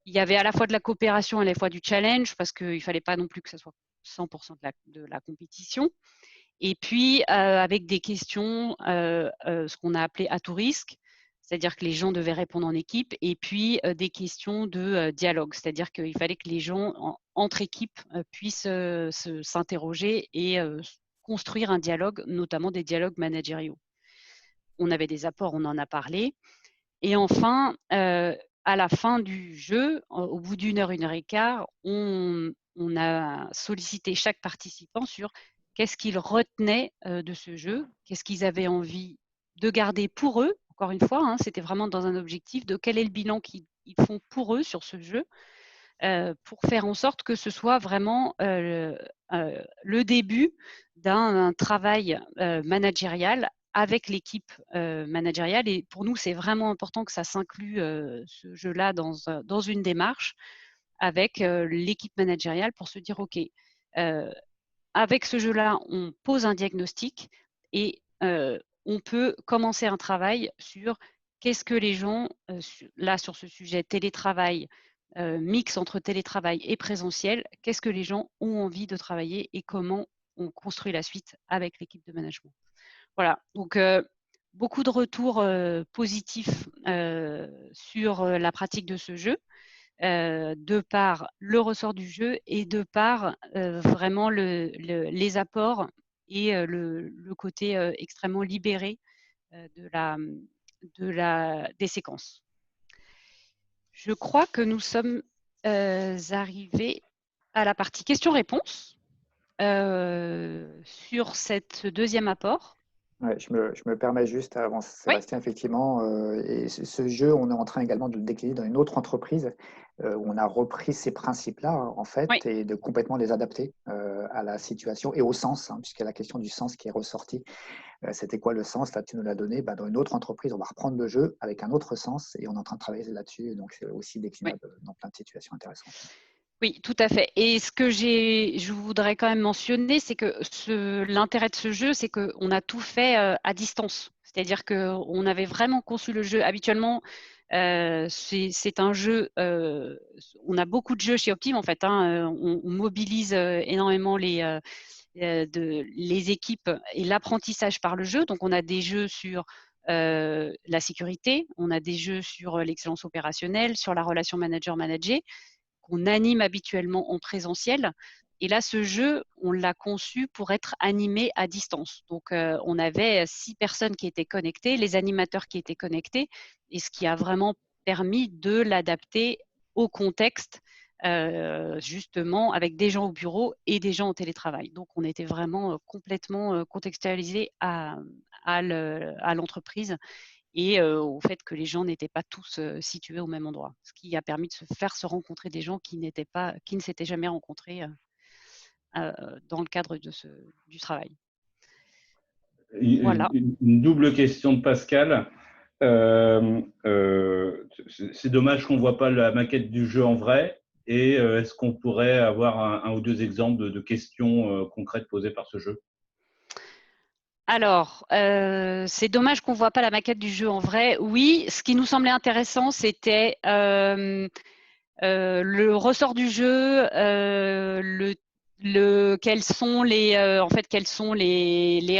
Il y avait à la fois de la coopération et à la fois du challenge parce qu'il ne fallait pas non plus que ce soit 100% de la compétition. Et puis avec des questions, ce qu'on a appelé à tout risque, c'est-à-dire que les gens devaient répondre en équipe, et puis des questions de dialogue, c'est-à-dire qu'il fallait que les gens entre équipes puissent s'interroger et construire un dialogue, notamment des dialogues managériaux. On avait des apports, on en a parlé. Et enfin, à la fin du jeu, au bout d'1 heure, 1 heure et quart, on a sollicité chaque participant sur qu'est-ce qu'ils retenaient de ce jeu, qu'est-ce qu'ils avaient envie de garder pour eux. Encore une fois, c'était vraiment dans un objectif de quel est le bilan qu'ils font pour eux sur ce jeu, pour faire en sorte que ce soit vraiment le début d'un travail managérial avec l'équipe managériale. Et pour nous, c'est vraiment important que ça s'inclue, ce jeu-là, dans une démarche avec l'équipe managériale pour se dire, OK, avec ce jeu-là, on pose un diagnostic et on peut commencer un travail sur qu'est-ce que les gens, là sur ce sujet télétravail, mix entre télétravail et présentiel, qu'est-ce que les gens ont envie de travailler et comment on construit la suite avec l'équipe de management. Voilà, donc beaucoup de retours positifs sur la pratique de ce jeu, de par le ressort du jeu et de par vraiment les apports et le côté extrêmement libéré des séquences. Je crois que nous sommes arrivés à la partie questions-réponses sur cette deuxième apport. Ouais, je me permets juste avant Sébastien, oui. Effectivement, et ce jeu, on est en train également de le décliner dans une autre entreprise où on a repris ces principes-là, en fait, oui. Et de complètement les adapter à la situation et au sens, puisqu'il y a la question du sens qui est ressortie. C'était quoi le sens? Là, tu nous l'as donné. Dans une autre entreprise, on va reprendre le jeu avec un autre sens et on est en train de travailler là-dessus. Donc, c'est aussi déclinable dans plein de situations intéressantes. Oui, tout à fait. Et ce que je voudrais quand même mentionner, c'est que l'intérêt de ce jeu, c'est qu'on a tout fait à distance. C'est-à-dire qu'on avait vraiment conçu le jeu. Habituellement, c'est un jeu, on a beaucoup de jeux chez Optime en fait. On mobilise énormément les équipes et l'apprentissage par le jeu. Donc, on a des jeux sur la sécurité, on a des jeux sur l'excellence opérationnelle, sur la relation manager-manager, qu'on anime habituellement en présentiel. Et là, ce jeu, on l'a conçu pour être animé à distance. Donc, on avait 6 personnes qui étaient connectées, les animateurs qui étaient connectés, et ce qui a vraiment permis de l'adapter au contexte, justement, avec des gens au bureau et des gens au télétravail. Donc, on était vraiment complètement contextualisé à l'entreprise et au fait que les gens n'étaient pas tous situés au même endroit, ce qui a permis de faire se rencontrer des gens qui ne s'étaient jamais rencontrés dans le cadre du travail. Voilà. Une double question de Pascal. C'est dommage qu'on ne voit pas la maquette du jeu en vrai. Et est-ce qu'on pourrait avoir un ou deux exemples de questions concrètes posées par ce jeu? Alors, c'est dommage qu'on ne voit pas la maquette du jeu en vrai. Oui, ce qui nous semblait intéressant, c'était le ressort du jeu, quelles sont les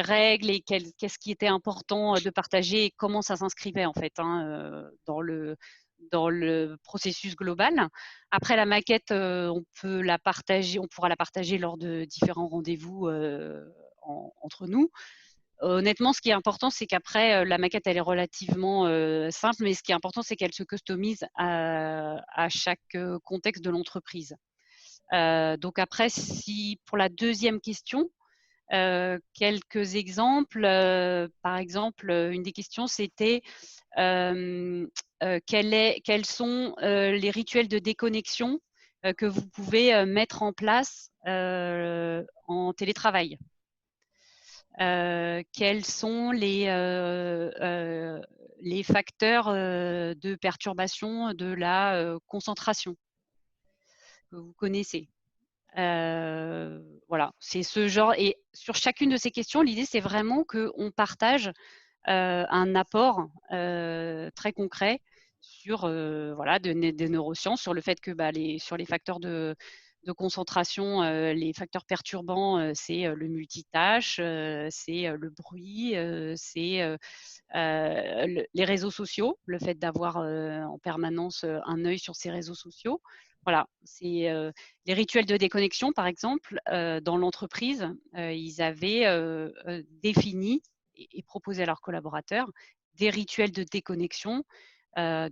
règles et qu'est-ce qui était important de partager et comment ça s'inscrivait en fait dans le processus global. Après la maquette, on pourra la partager lors de différents rendez-vous entre nous. Honnêtement, ce qui est important, c'est qu'après, la maquette, elle est relativement simple, mais ce qui est important, c'est qu'elle se customise à chaque contexte de l'entreprise. Donc après, si pour la deuxième question, quelques exemples. Par exemple, une des questions, c'était quels sont les rituels de déconnexion que vous pouvez mettre en place en télétravail. Quels sont les facteurs de perturbation de la concentration que vous connaissez. Voilà, c'est ce genre. Et sur chacune de ces questions, l'idée, c'est vraiment qu'on partage un apport très concret sur voilà, des neurosciences, sur le fait que sur les facteurs de concentration, les facteurs perturbants, c'est le multitâche, c'est le bruit, c'est les réseaux sociaux, le fait d'avoir en permanence un œil sur ces réseaux sociaux. Voilà, c'est les rituels de déconnexion, par exemple, dans l'entreprise, ils avaient défini et proposé à leurs collaborateurs des rituels de déconnexion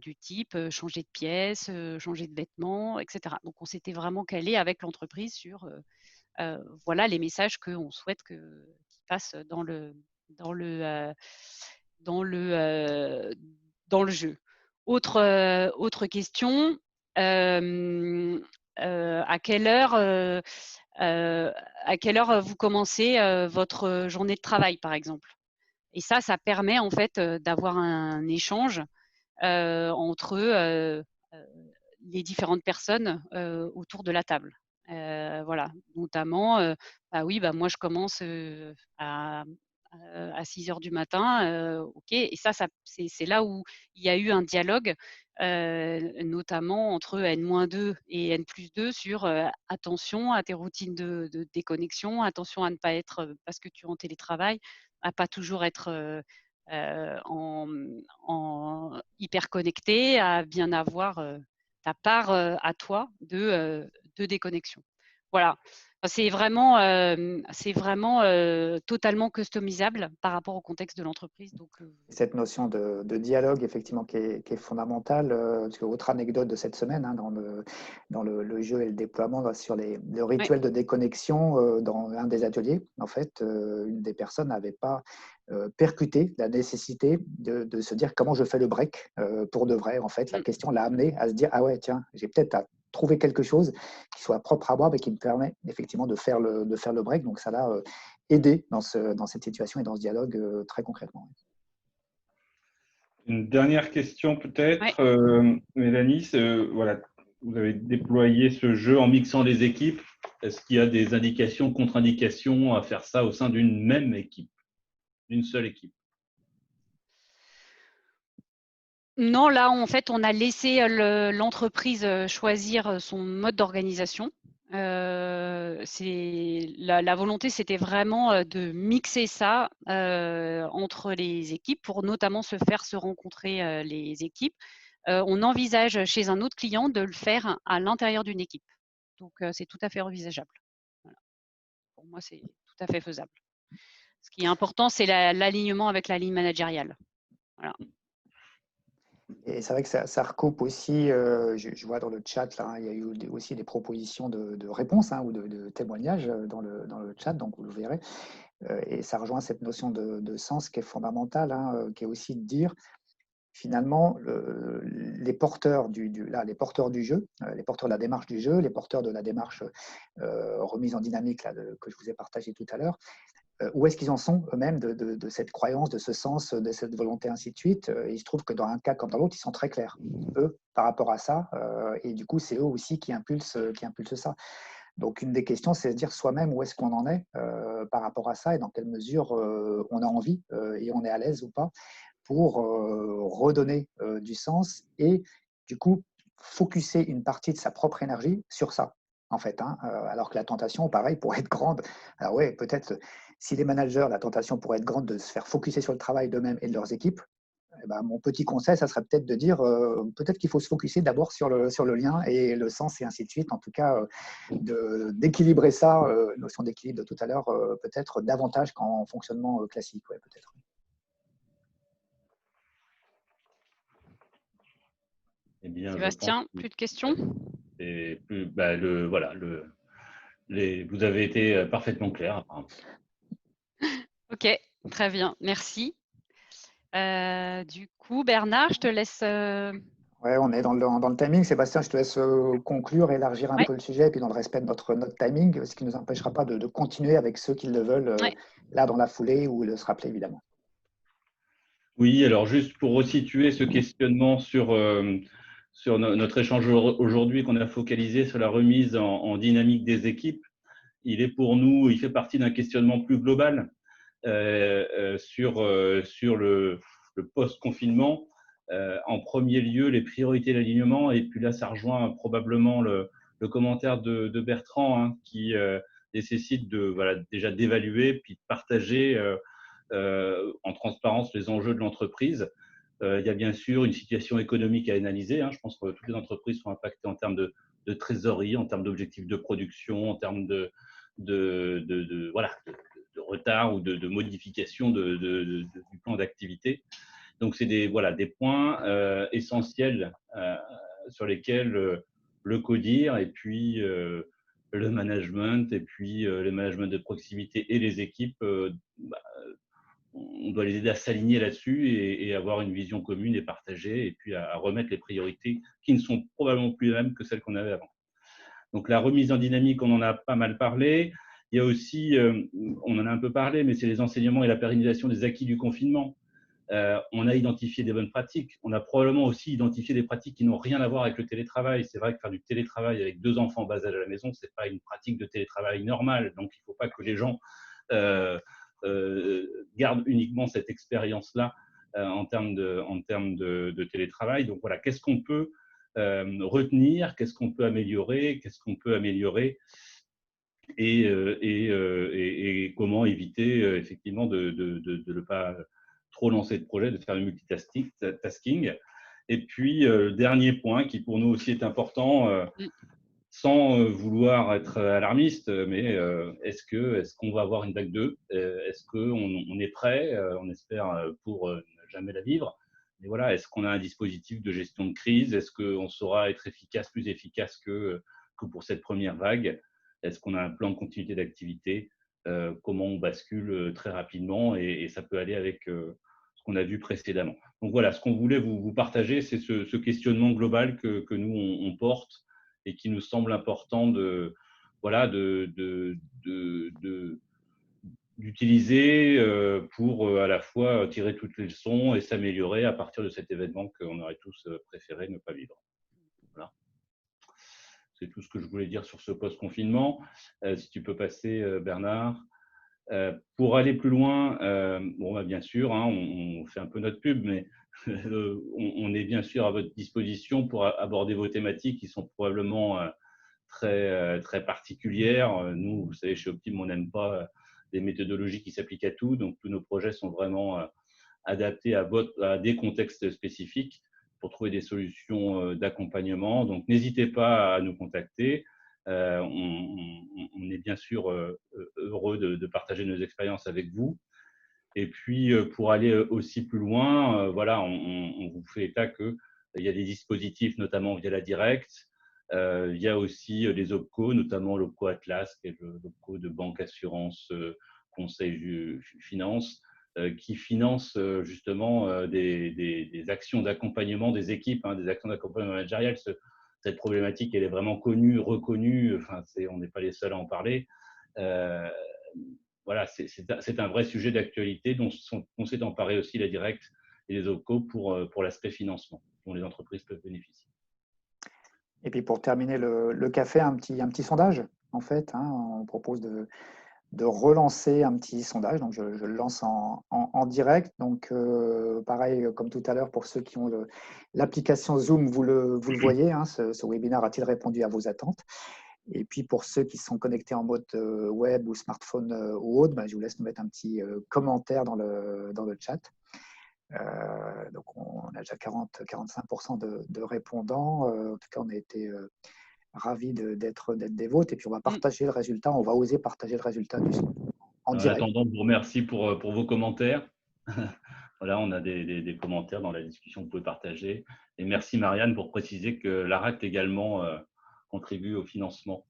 du type changer de pièce, changer de vêtements, etc. Donc, on s'était vraiment calé avec l'entreprise sur voilà les messages qu'on souhaite qu'ils passent dans le, euh, dans le, euh, dans le jeu. Autre question, à quelle heure vous commencez votre journée de travail, par exemple? Et ça permet en fait d'avoir un échange entre les différentes personnes autour de la table. Voilà, notamment, oui, moi je commence à 6 heures du matin, ok. Et c'est là où il y a eu un dialogue, notamment entre N-2 et N+2 sur attention à tes routines de déconnexion, attention à ne pas être, parce que tu es en télétravail, à pas toujours être en hyper connecté, à bien avoir ta part à toi de déconnexion. Voilà. C'est vraiment totalement customisable par rapport au contexte de l'entreprise. Donc, Cette notion de dialogue, effectivement, qui est fondamentale. Parce que autre anecdote de cette semaine, hein, dans le jeu et le déploiement sur le rituel de déconnexion, dans un des ateliers, en fait, une des personnes n'avait pas percuté la nécessité de se dire comment je fais le break pour de vrai. En fait, la question l'a amené à se dire, ah ouais, tiens, j'ai peut-être à trouver quelque chose qui soit propre à moi, mais qui me permet effectivement de faire le break. Donc, ça l'a aidé dans cette situation et dans ce dialogue très concrètement. Une dernière question peut-être, ouais. Mélanie, voilà, vous avez déployé ce jeu en mixant les équipes. Est-ce qu'il y a des indications, contre-indications à faire ça au sein d'une même équipe, d'une seule équipe? Non, là, en fait, on a laissé l'entreprise choisir son mode d'organisation. La volonté, c'était vraiment de mixer ça entre les équipes pour notamment se rencontrer les équipes. On envisage chez un autre client de le faire à l'intérieur d'une équipe. Donc, c'est tout à fait envisageable. Voilà. Pour moi, c'est tout à fait faisable. Ce qui est important, c'est l'alignement avec la ligne managériale. Voilà. Et c'est vrai que ça recoupe aussi, je vois dans le chat, là, il y a eu aussi des propositions de réponses ou de témoignages dans le chat, donc vous le verrez. Et ça rejoint cette notion de sens qui est fondamentale, qui est aussi de dire, finalement, les porteurs les porteurs du jeu, les porteurs de la démarche du jeu, les porteurs de la démarche remise en dynamique là, que je vous ai partagée tout à l'heure, où est-ce qu'ils en sont eux-mêmes de cette croyance, de ce sens, de cette volonté, ainsi de suite. Il se trouve que dans un cas comme dans l'autre, ils sont très clairs, eux, par rapport à ça. Et du coup, c'est eux aussi qui impulsent ça. Donc, une des questions, c'est de dire soi-même où est-ce qu'on en est par rapport à ça et dans quelle mesure on a envie et on est à l'aise ou pas pour redonner du sens et du coup, focuser une partie de sa propre énergie sur ça, en fait. Alors que la tentation, pareil, pourrait être grande. Alors ouais, peut-être, si les managers, la tentation pourrait être grande de se faire focuser sur le travail d'eux-mêmes et de leurs équipes. Eh ben, mon petit conseil, ça serait peut-être de dire, peut-être qu'il faut se focuser d'abord sur le lien et le sens et ainsi de suite. En tout cas, d'équilibrer ça, notion d'équilibre de tout à l'heure, peut-être davantage qu'en fonctionnement classique, ouais, peut-être. Eh bien, Sébastien, je pense plus de questions? que voilà, vous avez été parfaitement clair, apparemment. Ok, très bien, merci. Du coup, Bernard, je te laisse. Ouais, on est dans le timing. Sébastien, je te laisse conclure, élargir un Ouais, peu le sujet, et puis dans le respect de notre timing, ce qui ne nous empêchera pas de continuer avec ceux qui le veulent, ouais. là dans la foulée, ou de se rappeler évidemment. Oui, alors juste pour resituer ce questionnement sur notre échange aujourd'hui, qu'on a focalisé sur la remise en dynamique des équipes, il fait partie d'un questionnement plus global sur le post-confinement. En premier lieu, les priorités d'alignement, et puis là, ça rejoint probablement le commentaire de Bertrand, qui nécessite déjà d'évaluer puis de partager en transparence les enjeux de l'entreprise. Il y a bien sûr une situation économique à analyser. Je pense que toutes les entreprises sont impactées en termes de trésorerie, en termes d'objectifs de production, en termes de retard ou de modification du plan d'activité. Donc, c'est des points essentiels sur lesquels le CODIR et puis le management et puis le management de proximité et les équipes, on doit les aider à s'aligner là-dessus et avoir une vision commune et partagée, et puis à remettre les priorités qui ne sont probablement plus les mêmes que celles qu'on avait avant. Donc la remise en dynamique, on en a pas mal parlé. Il y a aussi, on en a un peu parlé, mais c'est les enseignements et la pérennisation des acquis du confinement. On a identifié des bonnes pratiques. On a probablement aussi identifié des pratiques qui n'ont rien à voir avec le télétravail. C'est vrai que faire du télétravail avec 2 enfants en bas âge à la maison, ce n'est pas une pratique de télétravail normale. Donc, il ne faut pas que les gens gardent uniquement cette expérience-là en termes de télétravail. Donc, voilà, qu'est-ce qu'on peut retenir, qu'est-ce qu'on peut améliorer, et comment éviter effectivement de ne pas trop lancer de projet, de faire le multitasking. Et puis, dernier point qui pour nous aussi est important, sans vouloir être alarmiste, mais est-ce qu'on va avoir une vague 2 ? Est-ce qu'on est prêt ? On espère pour ne jamais la vivre. Mais voilà, est-ce qu'on a un dispositif de gestion de crise ? Est-ce qu'on saura être plus efficace que pour cette première vague ? Est-ce qu'on a un plan de continuité d'activité ? Comment on bascule très rapidement, et ça peut aller avec ce qu'on a vu précédemment. Donc voilà, ce qu'on voulait vous partager, c'est ce questionnement global que nous, on porte, et qui nous semble important d'utiliser pour à la fois tirer toutes les leçons et s'améliorer à partir de cet événement qu'on aurait tous préféré ne pas vivre. Voilà. C'est tout ce que je voulais dire sur ce post-confinement. Si tu peux passer, Bernard. Pour aller plus loin, bien sûr, on fait un peu notre pub, mais on est bien sûr à votre disposition pour aborder vos thématiques qui sont probablement très particulières. Nous, vous savez, chez Optime, on n'aime pas des méthodologies qui s'appliquent à tout, donc tous nos projets sont vraiment adaptés à des contextes spécifiques pour trouver des solutions d'accompagnement. Donc, n'hésitez pas à nous contacter. On est bien sûr heureux de partager nos expériences avec vous. Et puis, pour aller aussi plus loin, on vous fait état qu'il y a des dispositifs, notamment via la Direct. Il y a aussi les OPCO, notamment l'OPCO Atlas, qui est l'OPCO de banque, assurance, conseil, finance, qui finance justement des actions d'accompagnement des équipes, des actions d'accompagnement managérial. Cette problématique, elle est vraiment connue, reconnue. Enfin, on n'est pas les seuls à en parler. voilà, c'est un vrai sujet d'actualité dont on s'est emparé aussi la Direct et les OPCO pour l'aspect financement dont les entreprises peuvent bénéficier. Et puis pour terminer le café, un petit sondage, en fait. Hein, on propose de relancer un petit sondage. Donc, je le lance en direct. Donc, pareil, comme tout à l'heure, pour ceux qui ont l'application Zoom, vous le voyez, hein, ce webinaire a-t-il répondu à vos attentes? Et puis, pour ceux qui sont connectés en mode web ou smartphone ou autre, je vous laisse nous mettre un petit commentaire dans le chat. Donc, on a déjà 40-45% de répondants. En tout cas, on a été ravis d'être des vôtres. Et puis, on va partager le résultat. On va oser partager le résultat en direct. En attendant, je vous remercie pour vos commentaires. Voilà, on a des commentaires dans la discussion que vous pouvez partager. Et merci Marianne pour préciser que l'ARACT également contribue au financement.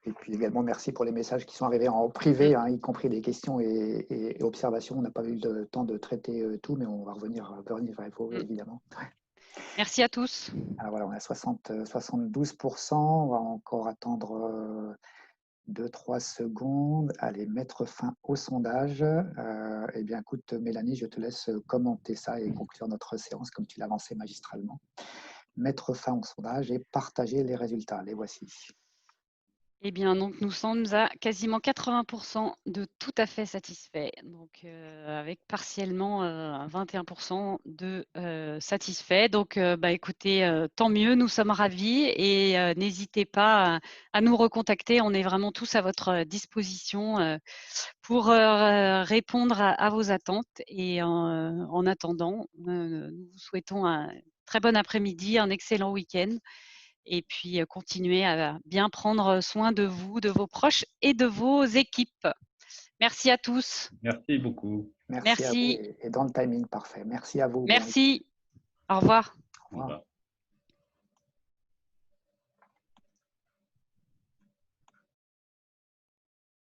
Et puis également, merci pour les messages qui sont arrivés en privé, hein, y compris des questions et observations. On n'a pas eu le temps de traiter tout, mais on va revenir vers vous, évidemment. Merci à tous. Alors voilà, on a 72%. On va encore attendre 2-3 secondes. Allez, mettre fin au sondage. Eh bien, écoute, Mélanie, je te laisse commenter ça et conclure notre séance comme tu l'as avancé magistralement. Mettre fin au sondage et partager les résultats. Les voici. Eh bien, donc, nous sommes à quasiment 80% de tout à fait satisfaits, donc avec partiellement 21% de satisfaits. Donc, écoutez, tant mieux, nous sommes ravis et n'hésitez pas à nous recontacter. On est vraiment tous à votre disposition pour répondre à vos attentes. Et en attendant, nous vous souhaitons un très bon après-midi, un excellent week-end. Et puis continuer à bien prendre soin de vous, de vos proches et de vos équipes. Merci à tous. Merci beaucoup. Merci à vous et dans le timing parfait. Merci à vous. Merci. Au revoir. Au revoir.